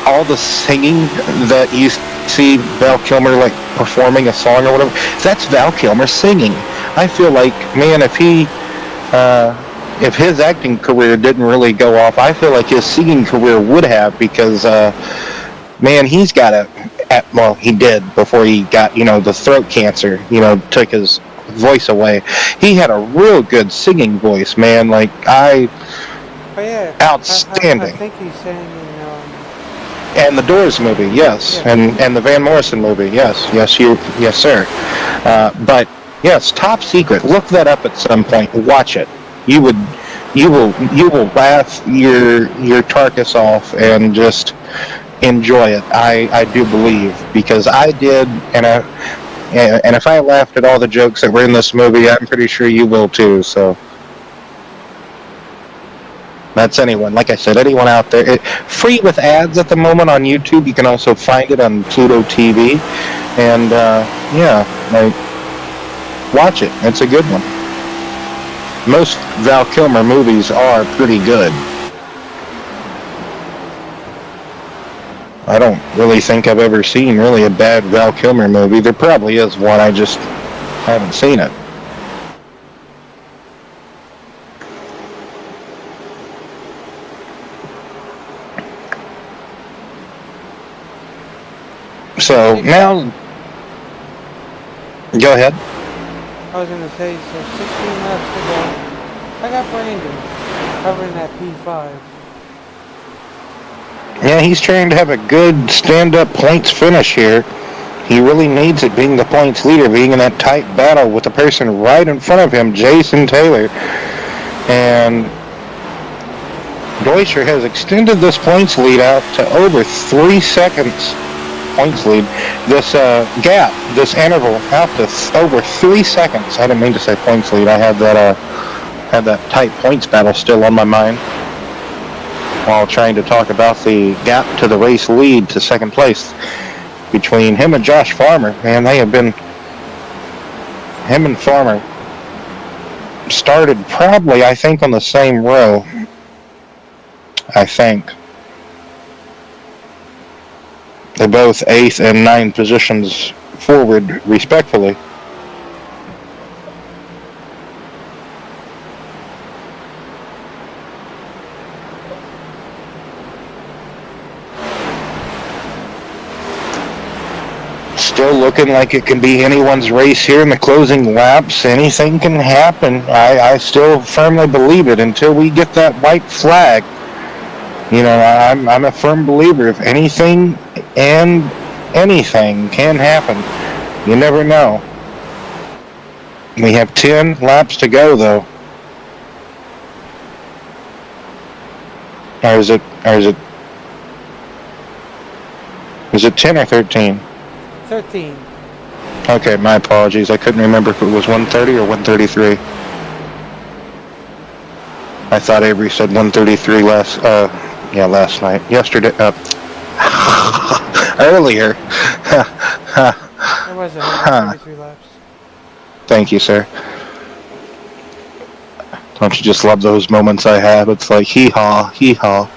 all the singing that you see Val Kilmer, like, performing a song or whatever, that's Val Kilmer singing. I feel like, man, if his acting career didn't really go off, I feel like his singing career would have, because, man, he's got well, he did before he got, the throat cancer, took his voice away. He had a real good singing voice, man. Like, Oh yeah. outstanding. I think he sang in. And the Doors movie, yes, Yeah. and the Van Morrison movie, yes, sir. But yes, Top Secret. Look that up at some point. Watch it. You will laugh your carcass off and just enjoy it. I do believe, because I did, and if I laughed at all the jokes that were in this movie, I'm pretty sure you will too. So. That's anyone. Like I said, anyone out there. Free with ads at the moment on YouTube. You can also find it on Pluto TV. And, watch it. It's a good one. Most Val Kilmer movies are pretty good. I don't really think I've ever seen really a bad Val Kilmer movie. There probably is one. I just haven't seen it. So now, go ahead. I was gonna say, so 16 laps to go. I got Brandon covering that P5. Yeah, he's trying to have a good stand-up points finish here. He really needs it, being the points leader, being in that tight battle with the person right in front of him, Jason Taylor. And Deutscher has extended this points lead out to over 3 seconds. Points lead. This gap, this interval, out to over 3 seconds. I didn't mean to say points lead. I had that tight points battle still on my mind while trying to talk about the gap to the race lead to second place between him and Josh Farmer. Man, him and Farmer started probably, I think, on the same row. I think. They're both 8th and 9th positions forward, respectfully. Still looking like it can be anyone's race here in the closing laps. Anything can happen. I still firmly believe it until we get that white flag. I'm a firm believer. If anything and anything can happen, you never know. We have 10 laps to go, though. Or is it 10 or 13? 13. Okay, my apologies. I couldn't remember if it was 130 or 133. I thought Avery said 133 last night. Yesterday, earlier. There was 133 laps. Thank you, sir. Don't you just love those moments I have? It's like, hee-haw, hee-haw.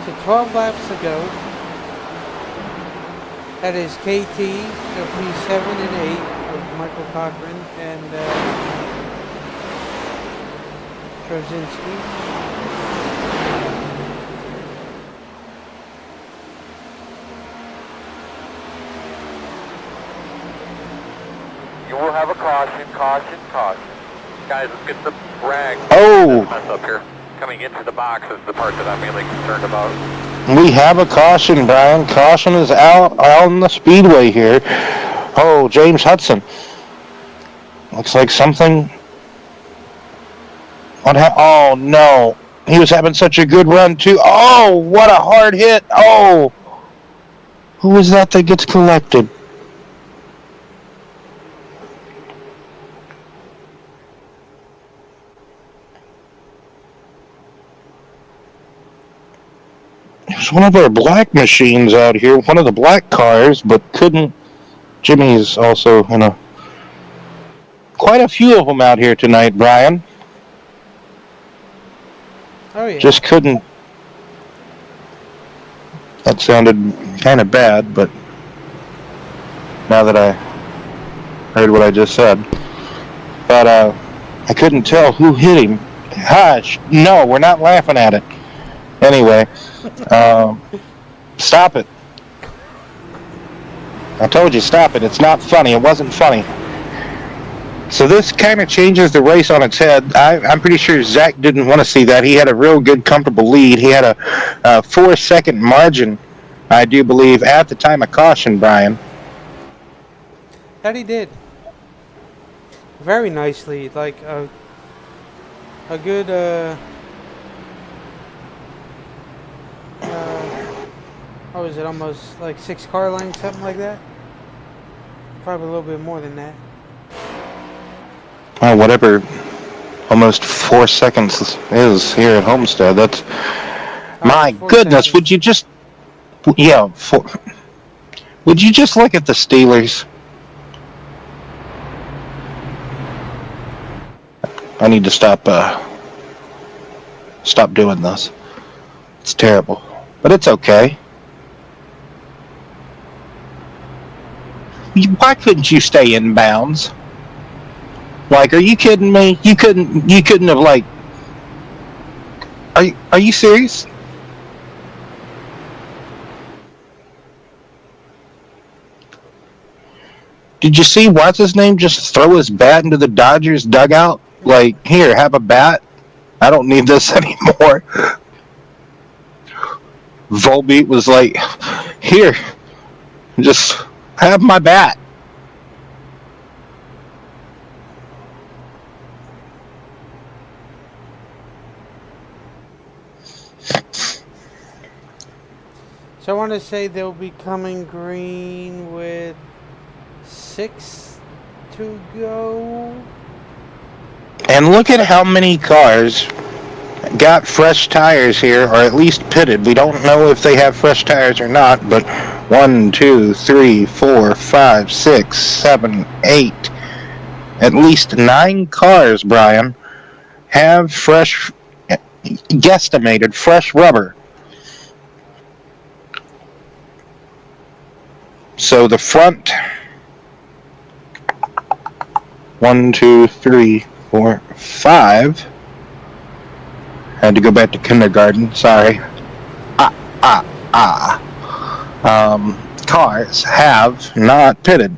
So 12 laps to go. That is KT, so P7 and 8 of Michael Cochran and Trozinski. You will have a caution. Guys, let's get the brag. Oh! Mess up here. Coming into the box is the part that I'm mainly concerned about. We have a caution, Brian. Caution is out on the speedway here. Oh, James Hudson. Looks like something. Oh, no. He was having such a good run, too. Oh, what a hard hit. Oh. Who was that gets collected? It was one of our black machines out here, one of the black cars, but couldn't. Jimmy's also in a. Quite a few of them out here tonight, Brian. Oh, yeah. Just couldn't. That sounded kind of bad, but now that I heard what I just said. But I couldn't tell who hit him. Hush. No, we're not laughing at it. Anyway, stop it. I told you, stop it. It's not funny. It wasn't funny. So this kind of changes the race on its head. I'm pretty sure Zach didn't want to see that. He had a real good, comfortable lead. He had a 4-second margin, I do believe, at the time of caution, Brian. That he did. Very nice lead. Like a good, what was it, almost like 6 car lengths, something like that? Probably a little bit more than that. Well, whatever almost 4 seconds is here at Homestead, that's... My goodness, seconds. would you just... Yeah, would you just look at the Steelers? I need to stop doing this. It's terrible. But it's okay. Why couldn't you stay in bounds? Like, are you kidding me? You couldn't have, like... Are you serious? Did you see what's his name just throw his bat into the Dodgers dugout? Like, here, have a bat. I don't need this anymore. Volbeat was like, here, just have my bat. So I want to say they'll be coming green with 6 to go. And look at how many cars got fresh tires here, or at least pitted. We don't know if they have fresh tires or not, but 1, 2, 3, 4, 5, 6, 7, 8. At least 9 cars, Brian, have fresh, guesstimated fresh rubber. So the front, 1, 2, 3, 4, 5. Had to go back to kindergarten. Sorry. Cars have not pitted.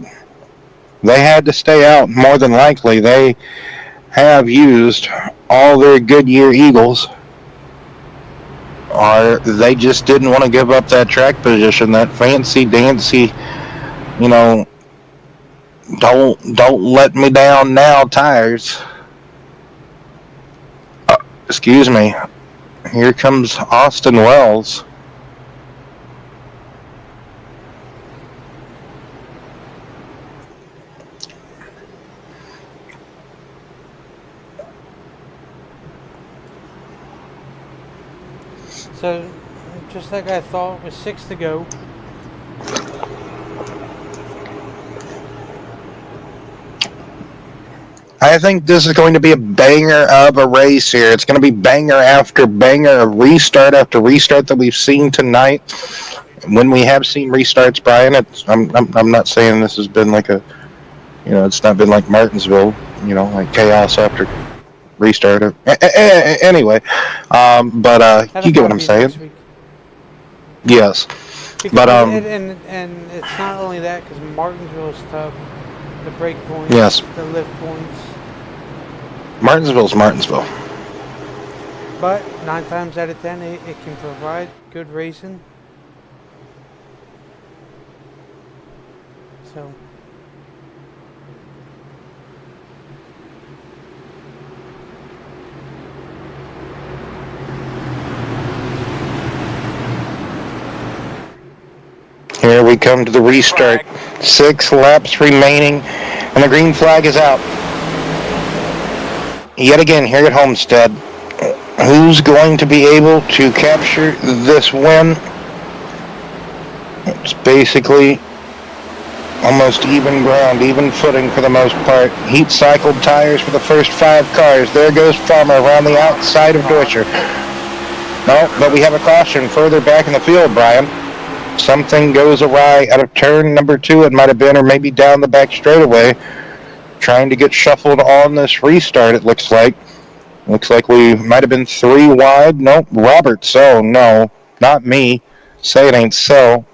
They had to stay out. More than likely, they have used all their Goodyear Eagles, or they just didn't want to give up that track position, that fancy dancy, don't let me down now tires. Excuse me. Here comes Austin Wells. So, just like I thought, with 6 to go. I think this is going to be a banger of a race here. It's going to be banger after banger, a restart after restart that we've seen tonight. When we have seen restarts, Brian, I'm not saying this has been like a, it's not been like Martinsville, like chaos after restart. Anyway, but you get what I'm saying. Yes, Because but and it's not only that, because Martinsville is tough. The break points, yes, the lift points. Martinsville's Martinsville. But 9 times out of 10, it can provide good racing. So, Here we come to the restart. 6 laps remaining, and the green flag is out. Yet again, here at Homestead, who's going to be able to capture this win? It's basically almost even ground, even footing for the most part. Heat cycled tires for the first 5 cars. There goes Farmer around the outside of Deutscher. No, but we have a caution further back in the field, Brian. Something goes awry out of turn number 2, it might have been, or maybe down the back straightaway. Trying to get shuffled on this restart, it looks like. Looks like we might have been 3 wide. Nope, Robert, so no, not me. Say it ain't so.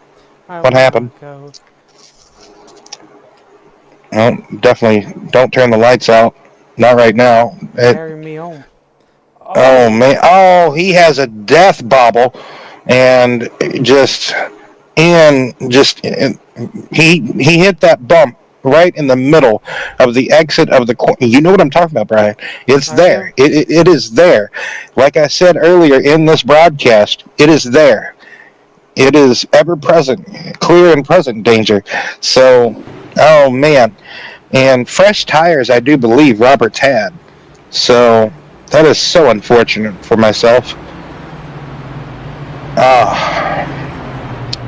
What happened? No, definitely don't turn the lights out. Not right now. Carry me home. Oh, man. Oh, he has a death bobble. And he hit that bump right in the middle of the exit of the corner. You know what I'm talking about, Brian. It's there. It is there. Like I said earlier in this broadcast, it is there. It is ever present, clear and present danger. So, oh man. And fresh tires, I do believe Roberts had. So, that is so unfortunate for myself.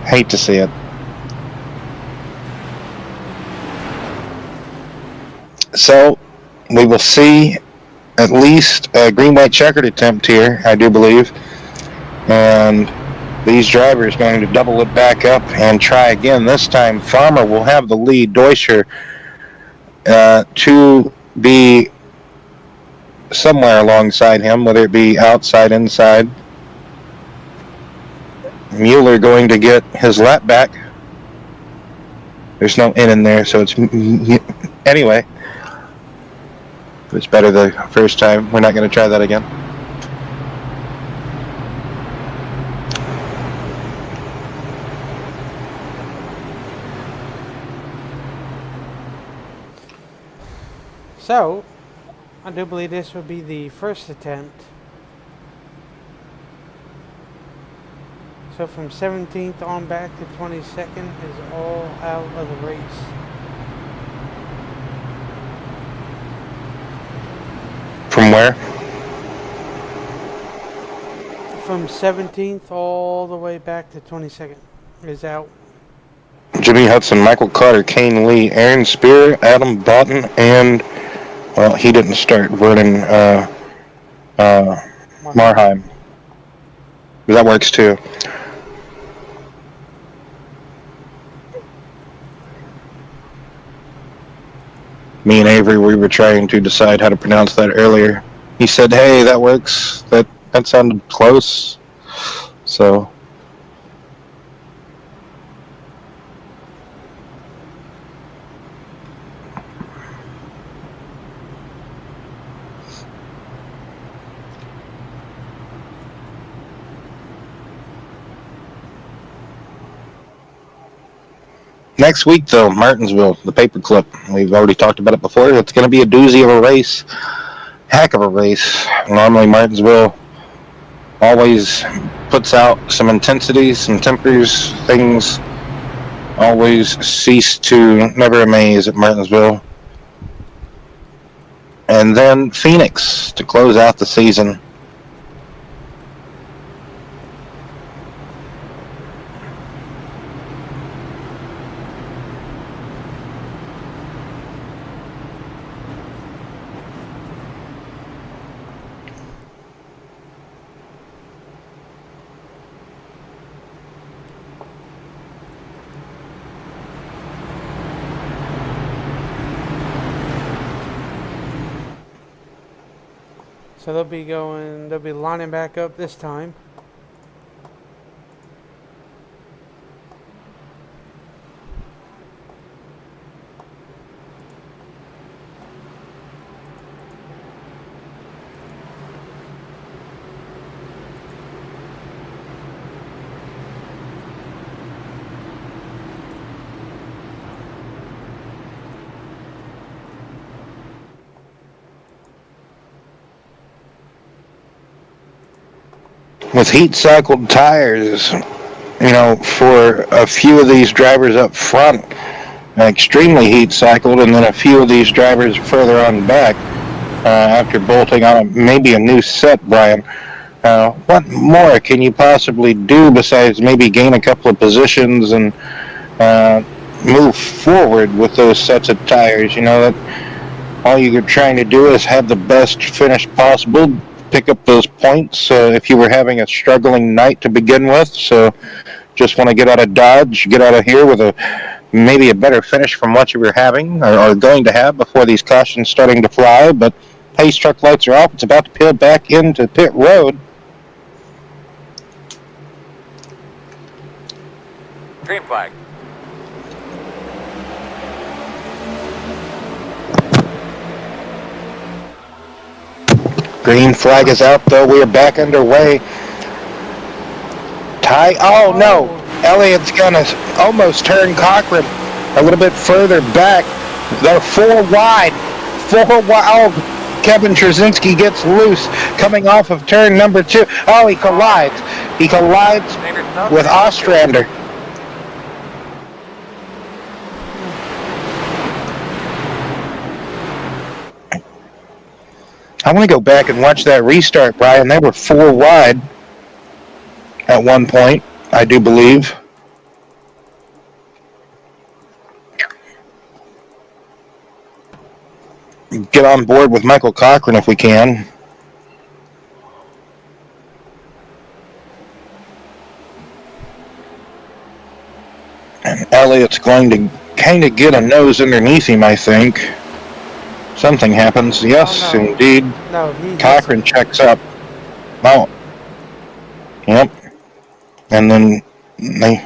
Hate to see it. So, we will see at least a green-white checkered attempt here, I do believe. And these drivers going to double it back up and try again. This time, Farmer will have the lead. Deutscher to be somewhere alongside him, whether it be outside, inside. Mueller going to get his lap back. There's no in there, so it's... Anyway. It's better the first time. We're not going to try that again. So, I do believe this will be the first attempt. So from 17th on back to 22nd is all out of the race. From where? From 17th all the way back to 22nd is out. Jimmy Hudson, Michael Carter, Kane Lee, Aaron Spear, Adam Boughton, and, well, he didn't start, Vernon Marheim. That works too. Me and Avery, we were trying to decide how to pronounce that earlier. He said, hey, that works. That sounded close. So... Next week, though, Martinsville, the paperclip. We've already talked about it before. It's going to be a doozy of a race. Heck of a race. Normally, Martinsville always puts out some intensity, some tempers, things always cease to never amaze at Martinsville. And then Phoenix to close out the season. So they'll be lining back up this time. With heat cycled tires, for a few of these drivers up front, extremely heat cycled, and then a few of these drivers further on back after bolting on maybe a new set, Brian. What more can you possibly do besides maybe gain a couple of positions and move forward with those sets of tires? That all you're trying to do is have the best finish possible, pick up those points if you were having a struggling night to begin with. So just want to get out of Dodge, get out of here with maybe a better finish from what you were having or going to have before these cautions starting to fly. But pace truck lights are off. It's about to peel back into pit road. Green flag. Green flag is out, though. We are back underway. Oh, no. Elliott's going to almost turn Cochran a little bit further back. They're four wide. Oh, Kevin Trzynski gets loose coming off of turn number 2. Oh, he collides. He collides with Ostrander. I want to go back and watch that restart, Brian. They were 4 wide at one point, I do believe. Get on board with Michael Cochran if we can. And Elliott's going to kind of get a nose underneath him, I think. Something happens. Yes, Oh, no. indeed. No, Cochran checks up. Oh. Yep. And then they...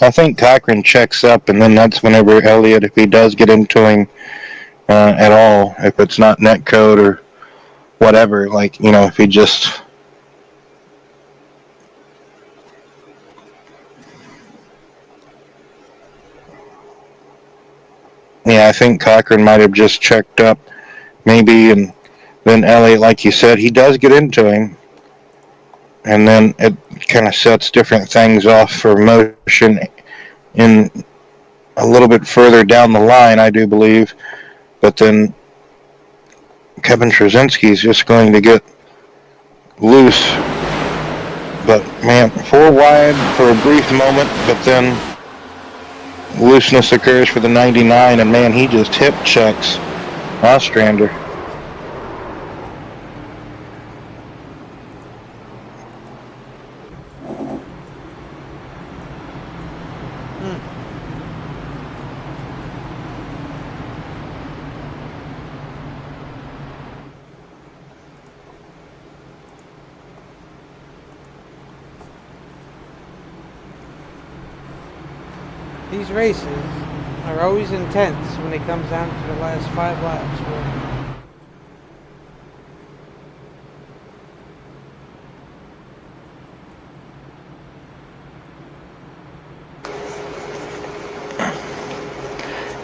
I think Cochran checks up, and then that's whenever Elliott, if he does get into him at all, if it's not net code or whatever, if he just... Yeah, I think Cochran might have just checked up, maybe, and then Elliott, like you said, he does get into him, and then it kind of sets different things off for motion in a little bit further down the line, I do believe. But then Kevin Trzynski is just going to get loose. But, man, 4 wide for a brief moment, but then looseness occurs for the 99, and, man, he just hip checks Ostrander. These races are always intense when it comes down to the last 5 laps.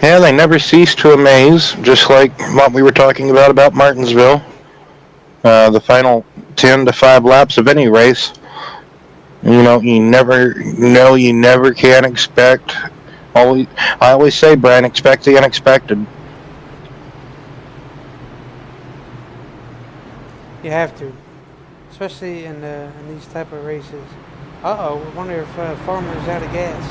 Yeah, they never cease to amaze, just like what we were talking about Martinsville. The final 10 to 5 laps of any race. You never can expect. I always say, Brian, expect the unexpected. You have to, especially in these type of races. I wonder if Farmer's out of gas.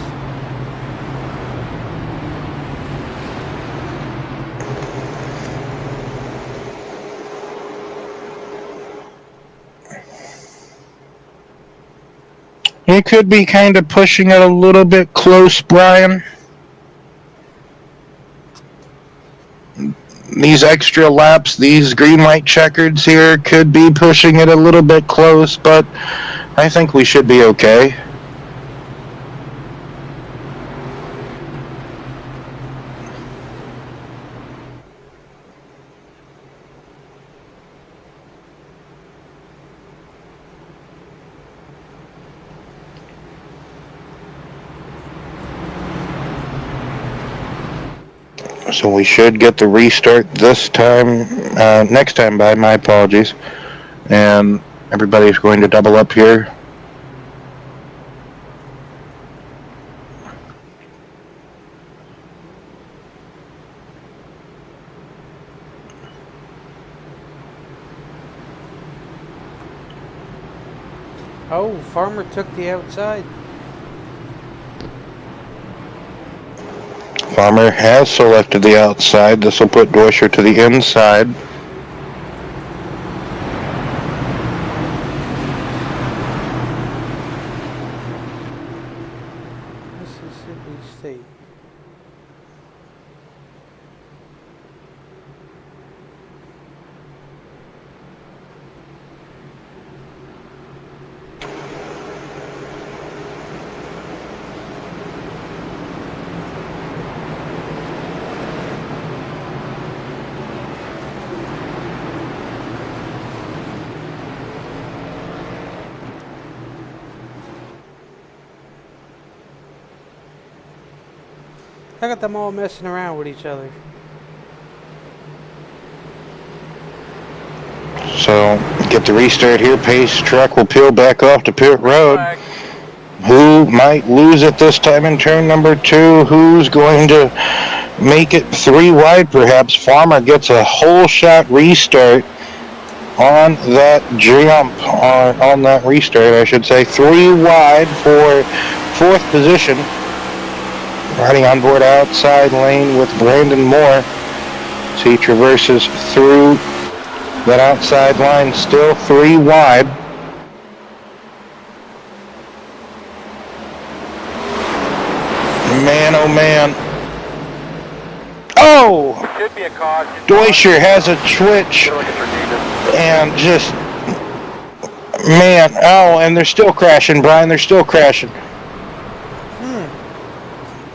You could be kind of pushing it a little bit close, Brian. These extra laps, these green light checkers here could be pushing it a little bit close, but I think we should be okay. So we should get the restart this time, next time by, my apologies. And everybody's going to double up here. Oh, Farmer took the outside. Farmer has selected the outside. This will put Deutscher to the inside. Mississippi State. Look at them all messing around with each other. So get the restart here. Pace truck will peel back off to pit road. Who might lose it this time in turn number 2? Who's going to make it 3 wide perhaps? Farmer gets a whole shot restart on that jump, on that restart I should say. 3 wide for 4th position. Riding on board outside lane with Brandon Moore. So he traverses through that outside line, still 3 wide. Man, oh man. Oh! Should be a caution. Deutscher has a twitch and just, man, oh, and they're still crashing, Brian, they're still crashing.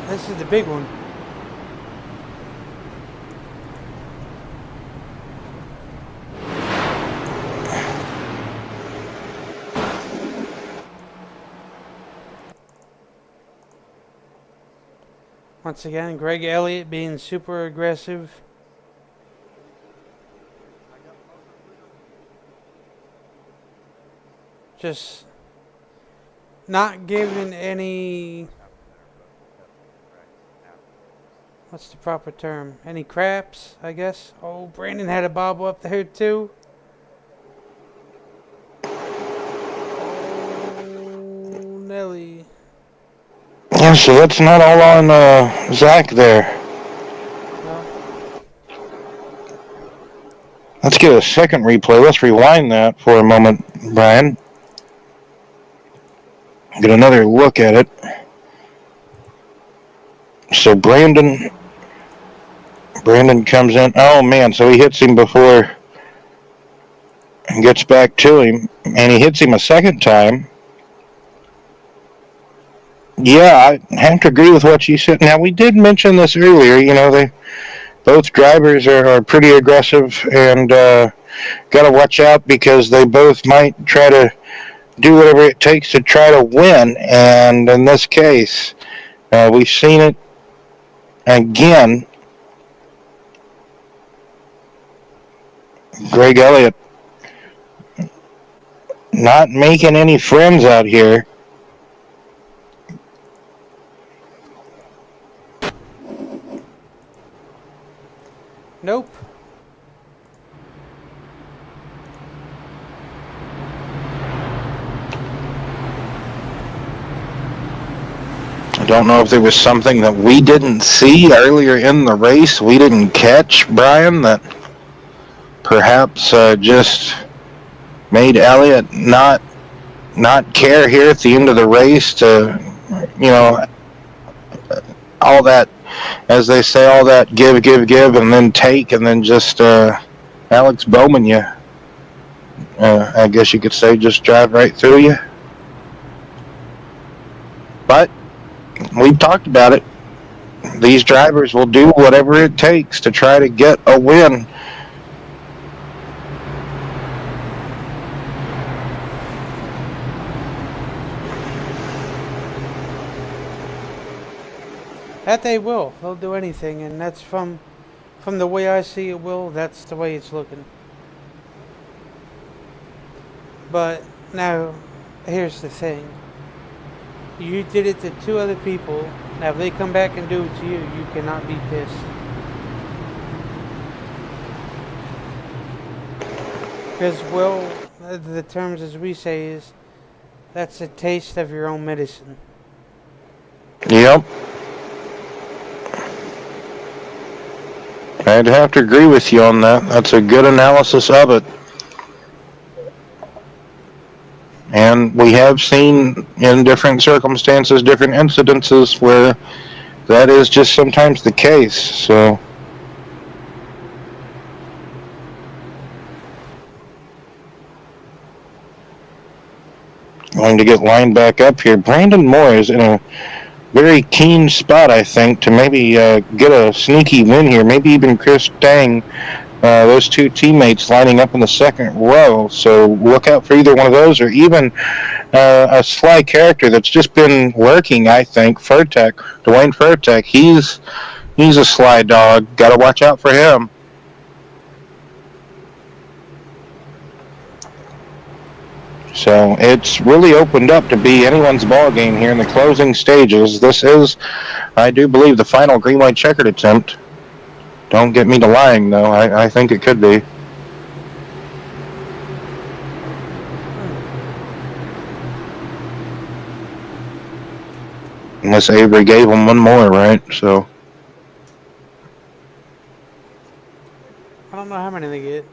This is the big one. Once again, Greg Elliott being super aggressive. Just not giving any, what's the proper term? Any craps, I guess. Oh, Brandon had a bobble up there too. Oh, Nelly. Yeah, so that's not all on Zach there. No. Let's get a second replay. Let's rewind that for a moment, Brian. Get another look at it. So Brandon comes in. Oh man, so he hits him before and gets back to him, and he hits him a second time. Yeah, I have to agree with what you said. Now, we did mention this earlier. You know, both drivers are pretty aggressive, and got to watch out because they both might try to do whatever it takes to try to win. And in this case, we've seen it again. Greg Elliott not making any friends out here. Nope. I don't know if there was something that we didn't see earlier in the race, we didn't catch, Brian, that perhaps just made Elliott not care here at the end of the race to, you know, all that, as they say, all that give, and then take, and then just Alex Bowman, you, I guess you could say, just drive right through you. But we've talked about it. These drivers will do whatever it takes to try to get a win. That they will. They'll do anything, and that's from the way I see it, Will. That's the way it's looking. But now, here's the thing. You did it to 2 other people. Now, if they come back and do it to you, you cannot be pissed. Because, well, the terms as we say is, that's a taste of your own medicine. Yep. I'd have to agree with you on that. That's a good analysis of it. And we have seen in different circumstances, different incidences where that is just sometimes the case. So going to get lined back up here. Brandon Moore is in a very keen spot, I think, to maybe get a sneaky win here. Maybe even Chris Dang, those 2 teammates lining up in the second row. So look out for either one of those, or even a sly character that's just been lurking, I think, Dwayne Furtek. He's a sly dog. Got to watch out for him. So it's really opened up to be anyone's ball game here in the closing stages. This is, I do believe, the final green-white checkered attempt. Don't get me to lying, though. I think it could be. Unless Avery gave him one more, right? So I don't know how many they get.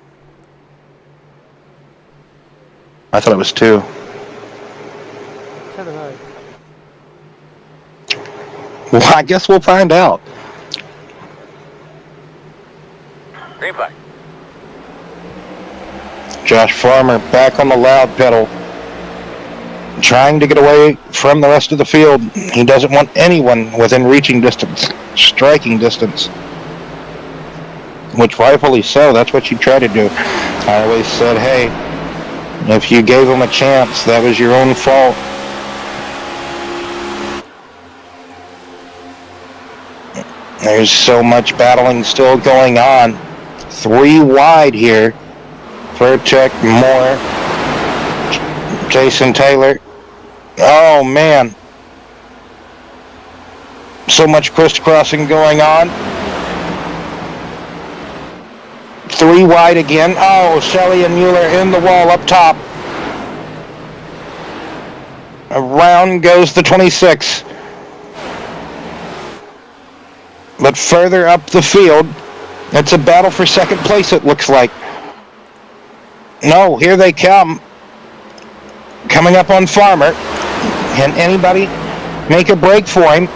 I thought it was 2. So did I. Well, I guess we'll find out. Green flag. Josh Farmer back on the loud pedal, trying to get away from the rest of the field. He doesn't want anyone within reaching distance, striking distance, which rightfully so. That's what you try to do. I always said, hey, if you gave him a chance, that was your own fault. There's so much battling still going on. 3 wide here. Furtek, Moore, Jason Taylor. Oh, man. So much crisscrossing going on. 3 wide again. Oh, Shelley and Mueller in the wall up top. Around goes the 26. But further up the field, it's a battle for second place, it looks like. No, here they come. Coming up on Farmer. Can anybody make a break for him?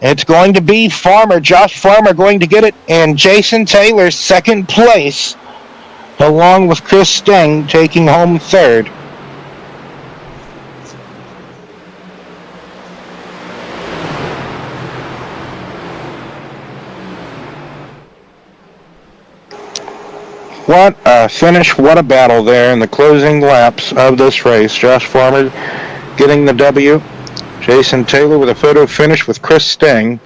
It's going to be Farmer, Josh Farmer going to get it, and Jason Taylor second place, along with Chris Steng taking home third. What a finish, what a battle there in the closing laps of this race. Josh Farmer getting the W. Jason Taylor with a photo finish with Chris Steng.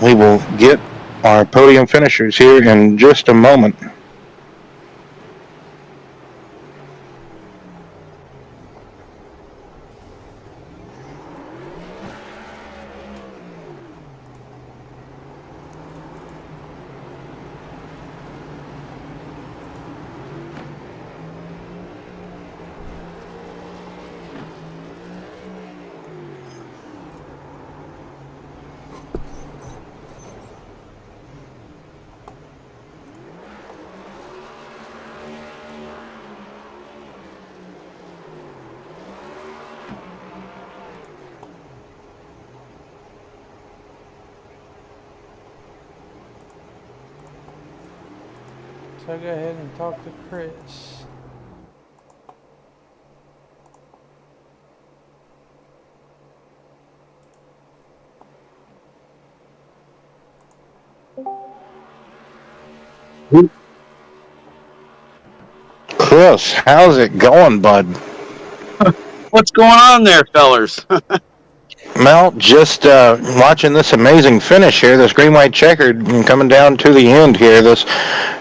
We will get our podium finishers here in just a moment. So go ahead and talk to Chris. Chris, how's it going, bud? What's going on there, fellers? Mel, just watching this amazing finish here, this green-white checkered coming down to the end here. This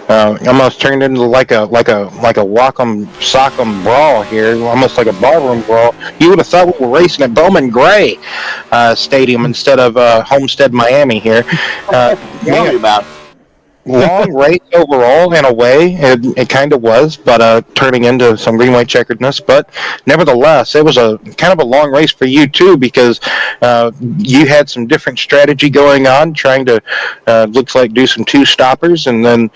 almost turned into like a walk'em sock'em brawl here, almost like a ballroom brawl. You would have thought we were racing at Bowman Gray Stadium instead of Homestead, Miami here. Tell me about it. Long race overall in a way, it kind of was, but turning into some green-white checkeredness. But nevertheless, it was a kind of a long race for you too, because you had some different strategy going on, trying to looks like do some two stoppers, and then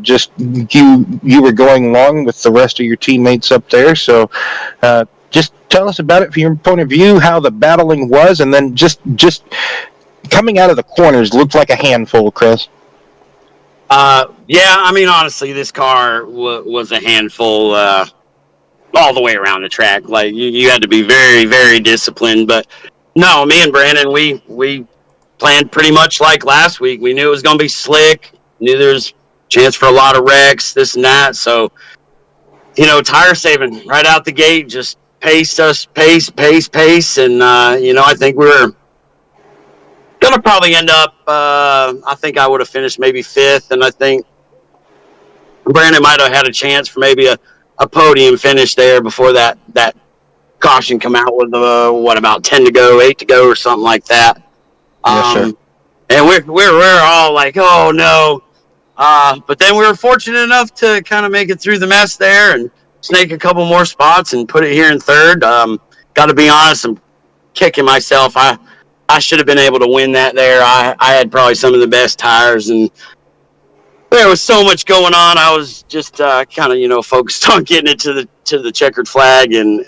just you were going along with the rest of your teammates up there. So just tell us about it from your point of view, how the battling was, and then just coming out of the corners looked like a handful, Chris. Yeah, I mean, honestly, this car was a handful all the way around the track. Like, you had to be very, very disciplined. But no, me and Brandon, we planned pretty much like last week. We knew it was going to be slick. Knew there was a chance for a lot of wrecks, this and that. So, tire saving right out the gate, just paced us, pace. And, I think we were gonna probably end up. I think I would have finished maybe fifth, and I think Brandon might have had a chance for maybe a podium finish there before that caution come out with about 10 to go, 8 to go, or something like that. Yes, sir. And we're all like, oh no, but then we were fortunate enough to kind of make it through the mess there and snake a couple more spots and put it here in third. Got to be honest, I'm kicking myself. I should have been able to win that there. I had probably some of the best tires, and there was so much going on. I was just kind of, focused on getting it to the checkered flag and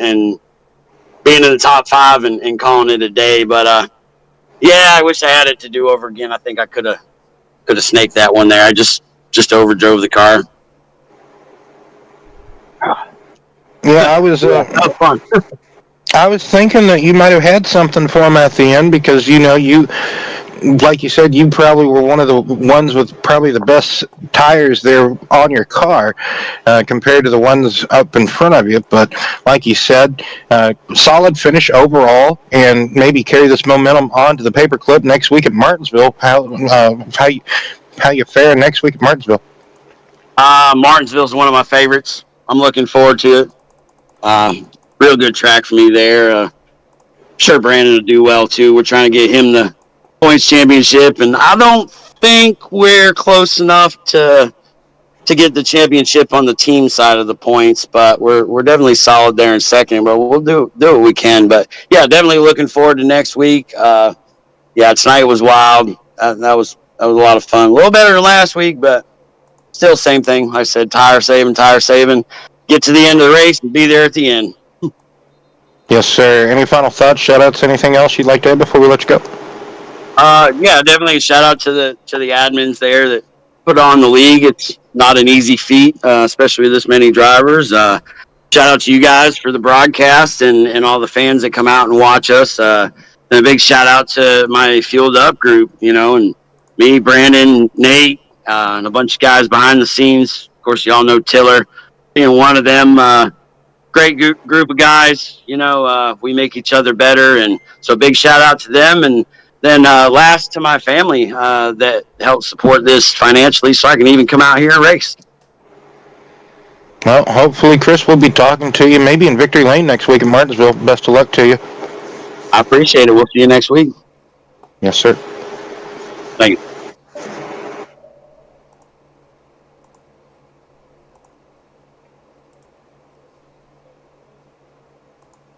being in the top 5 and calling it a day. But yeah, I wish I had it to do over again. I think I could have snaked that one there. I just overdrove the car. Yeah, I was. That was fun. I was thinking that you might have had something for him at the end, because you like you said, you probably were one of the ones with probably the best tires there on your car compared to the ones up in front of you. But like you said, solid finish overall, and maybe carry this momentum on to the paperclip next week at Martinsville. How you faring next week at Martinsville? Martinsville's one of my favorites. I'm looking forward to it. Real good track for me there. Sure Brandon will do well too. We're trying to get him the points championship, and I don't think we're close enough to get the championship on the team side of the points, but we're definitely solid there in second. But we'll do what we can. But yeah, definitely looking forward to next week. Yeah, tonight was wild. That was a lot of fun. A little better than last week, but still same thing. Like I said, tire saving. Get to the end of the race and be there at the end. Yes, sir. Any final thoughts, shout-outs, anything else you'd like to add before we let you go? Yeah, definitely a shout out to the admins there that put on the league. It's not an easy feat, especially with this many drivers. Shout out to you guys for the broadcast and all the fans that come out and watch us. And a big shout out to my Fueled Up group, and me, Brandon, Nate, and a bunch of guys behind the scenes. Of course, y'all know Tiller being one of them. Great group of guys. We make each other better, and so big shout out to them. And then last to my family that helped support this financially, so I can even come out here and race. Well, hopefully, Chris, we'll be talking to you maybe in Victory Lane next week in Martinsville. Best of luck to you. I appreciate it. We'll see you next week. Yes, sir. Thank you.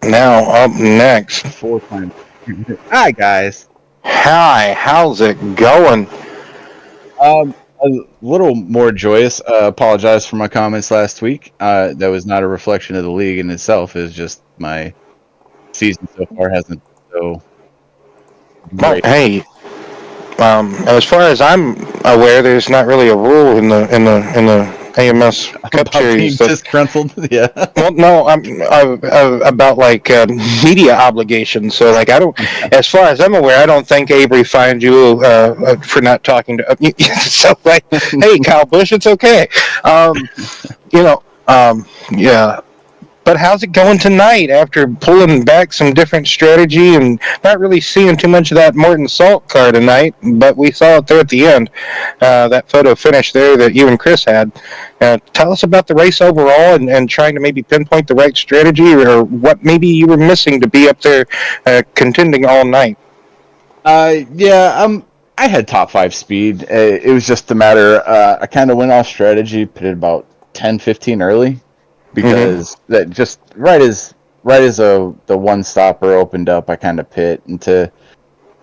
Now, up next. 4 times. Hi, guys. Hi, how's it going? A little more joyous. Apologize for my comments last week. That was not a reflection of the league in itself. It's just my season so far hasn't been so great. Hey, as far as I'm aware, there's not really a rule in the AMS Cup Series. Disgruntled, yeah. Well, no, I'm about like media obligations. So, like, I don't. As far as I'm aware, I don't think Avery fined you for not talking to. So, like, hey, Kyle Busch, it's okay. Yeah. But how's it going tonight after pulling back some different strategy and not really seeing too much of that Morton Salt car tonight, but we saw it there at the end, that photo finish there that you and Chris had. Tell us about the race overall and trying to maybe pinpoint the right strategy or what maybe you were missing to be up there contending all night. I had top 5 speed. It was just a matter. I kind of went off strategy, pitted about 10-15 early, because that just right as the one stopper opened up, I kind of pit and to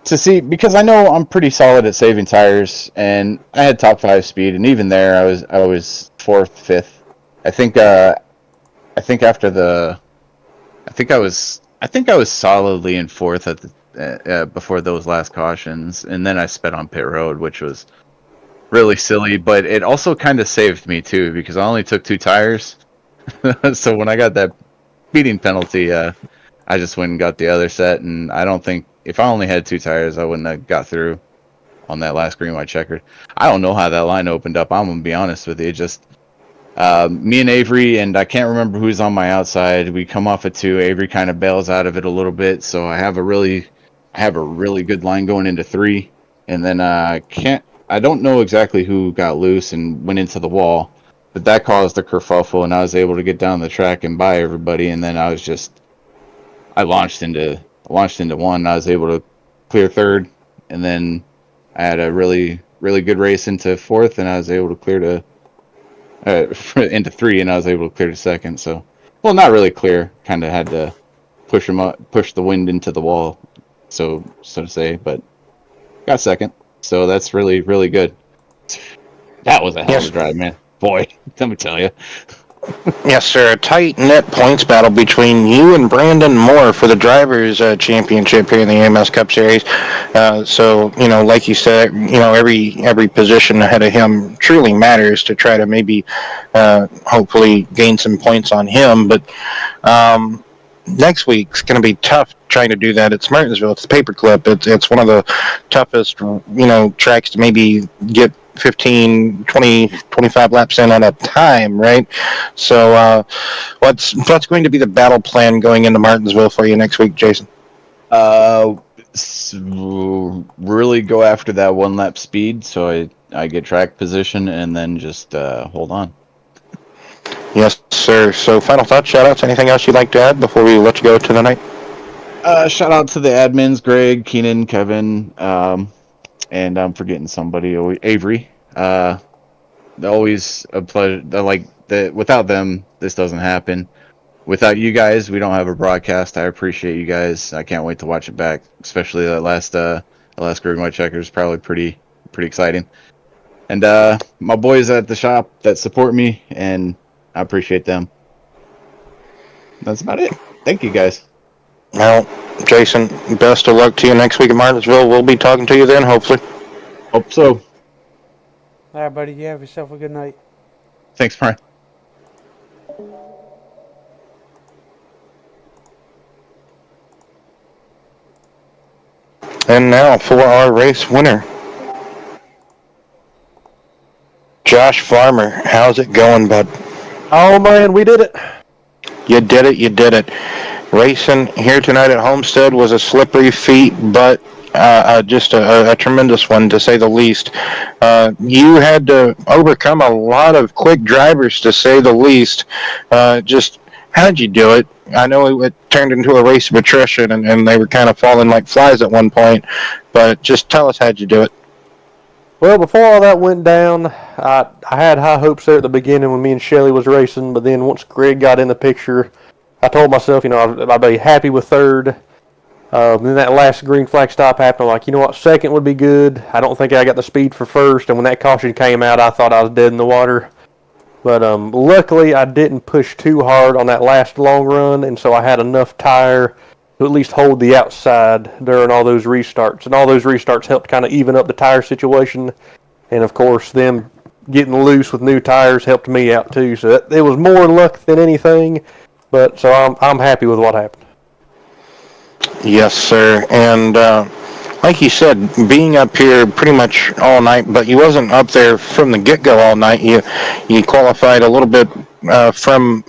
see, because I know I'm pretty solid at saving tires, and I had top 5 speed, and even there I was 4th, 5th. I think I was solidly in 4th at the before those last cautions, and then I sped on pit road, which was really silly, but it also kind of saved me too, because I only took 2 tires. So when I got that speeding penalty, I just went and got the other set, and I don't think, if I only had 2 tires, I wouldn't have got through on that last green white checkered. I don't know how that line opened up. I'm gonna be honest with you. Just me and Avery, and I can't remember who's on my outside. We come off at 2. Avery kind of bails out of it a little bit, so I have a really good line going into 3, and then I don't know exactly who got loose and went into the wall, but that caused a kerfuffle, and I was able to get down the track and by everybody, and then I launched into 1. I was able to clear 3rd, and then I had a really good race into 4th, and I was able to clear to into 3, and I was able to clear to 2nd. So, well, not really clear. Kind of had to push the wind into the wall, so to say, but got 2nd. So that's really good. That was a hell of a drive, man. Boy, let me tell you. Yes, sir. A tight-knit points battle between you and Brandon Moore for the Drivers' Championship here in the AMS Cup Series. So, like you said, every position ahead of him truly matters to try to maybe hopefully gain some points on him. But next week's going to be tough trying to do that. It's Martinsville. It's the Paperclip. It's one of the toughest, tracks to maybe get 15, 20, 25 laps in at a time, right? So what's going to be the battle plan going into Martinsville for you next week, Jason? Really go after that 1 lap speed, so I get track position, and then just hold on. Yes, sir. So final thoughts, shout-outs, anything else you'd like to add before we let you go to the night? Shout out to the admins, Greg, Keenan, Kevin, and I'm forgetting somebody, Avery. Always a pleasure. Without them, this doesn't happen. Without you guys, we don't have a broadcast. I appreciate you guys. I can't wait to watch it back, especially that last green white checker is probably pretty exciting. And my boys at the shop that support me, and I appreciate them. That's about it. Thank you, guys. Well, Jason, best of luck to you next week in Martinsville. We'll be talking to you then, hopefully. Hope so. All right, buddy. You have yourself a good night. Thanks, Brian. And now for our race winner, Josh Farmer. How's it going, bud? Oh, man, we did it. You did it. Racing here tonight at Homestead was a slippery feat, but just a tremendous one, to say the least. You had to overcome a lot of quick drivers, to say the least. Just how'd you do it? I know it turned into a race of attrition, and they were kind of falling like flies at one point, but just tell us how'd you do it. Well, before all that went down, I had high hopes there at the beginning when me and Shelly was racing, but then once Greg got in the picture, I told myself, I'd be happy with 3rd. Then that last green flag stop happened. I'm like, 2nd would be good. I don't think I got the speed for 1st, and when that caution came out, I thought I was dead in the water. But luckily, I didn't push too hard on that last long run, and so I had enough tire to at least hold the outside during all those restarts. And all those restarts helped kind of even up the tire situation. And, of course, them getting loose with new tires helped me out, too. So it was more luck than anything. But so I'm happy with what happened. Yes, sir. And like you said, being up here pretty much all night, but you wasn't up there from the get-go all night. You qualified a little bit from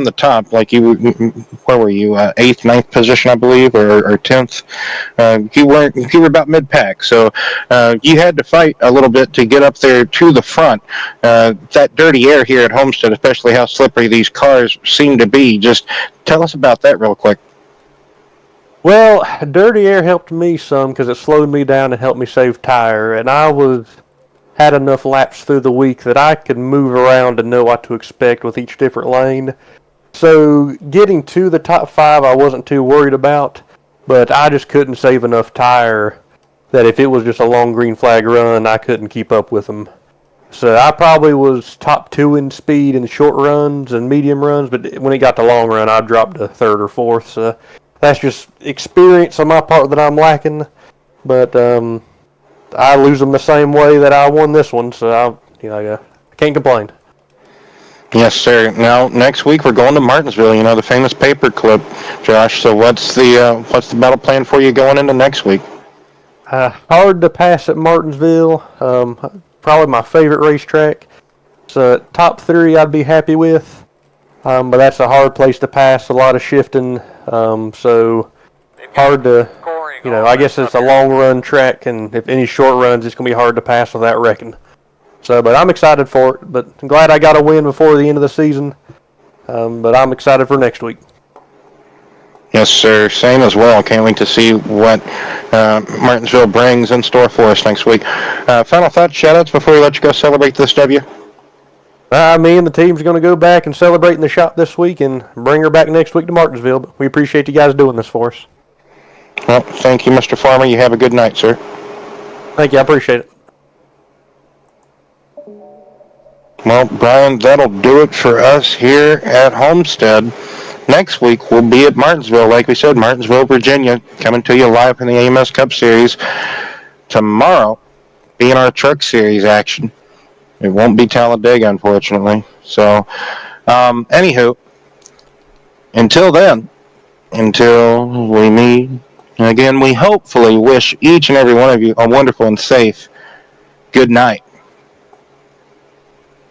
the top, like where were you? Eighth, ninth position, I believe, or 10th. You were about mid pack, so you had to fight a little bit to get up there to the front. That dirty air here at Homestead, especially how slippery these cars seem to be. Just tell us about that real quick. Well, dirty air helped me some because it slowed me down and helped me save tire, and had enough laps through the week that I could move around and know what to expect with each different lane. So getting to the top 5 I wasn't too worried about, but I just couldn't save enough tire that if it was just a long green flag run, I couldn't keep up with them. So I probably was top 2 in speed in short runs and medium runs, but when it got to long run, I dropped to 3rd or 4th. So that's just experience on my part that I'm lacking, but I lose them the same way that I won this one, so I can't complain. Yes, sir. Now, next week we're going to Martinsville. You know, the famous paper clip, Josh. So, what's the battle plan for you going into next week? Hard to pass at Martinsville. Probably my favorite racetrack. So, top 3 I'd be happy with, but that's a hard place to pass. A lot of shifting. So hard to, I guess it's a long run track, and if any short runs, it's going to be hard to pass without wrecking. So, but I'm excited for it, but I'm glad I got a win before the end of the season, but I'm excited for next week. Yes, sir. Same as well. Can't wait to see what Martinsville brings in store for us next week. Final thoughts, shout-outs before we let you go celebrate this W? Me and the team's going to go back and celebrate in the shop this week and bring her back next week to Martinsville. But we appreciate you guys doing this for us. Well, thank you, Mr. Farmer. You have a good night, sir. Thank you. I appreciate it. Well, Brian, that'll do it for us here at Homestead. Next week, we'll be at Martinsville. Like we said, Martinsville, Virginia, coming to you live from the AMS Cup Series. Tomorrow, being our Truck Series action. It won't be Talladega, unfortunately. So, anywho, until then, until we meet again, we hopefully wish each and every one of you a wonderful and safe good night.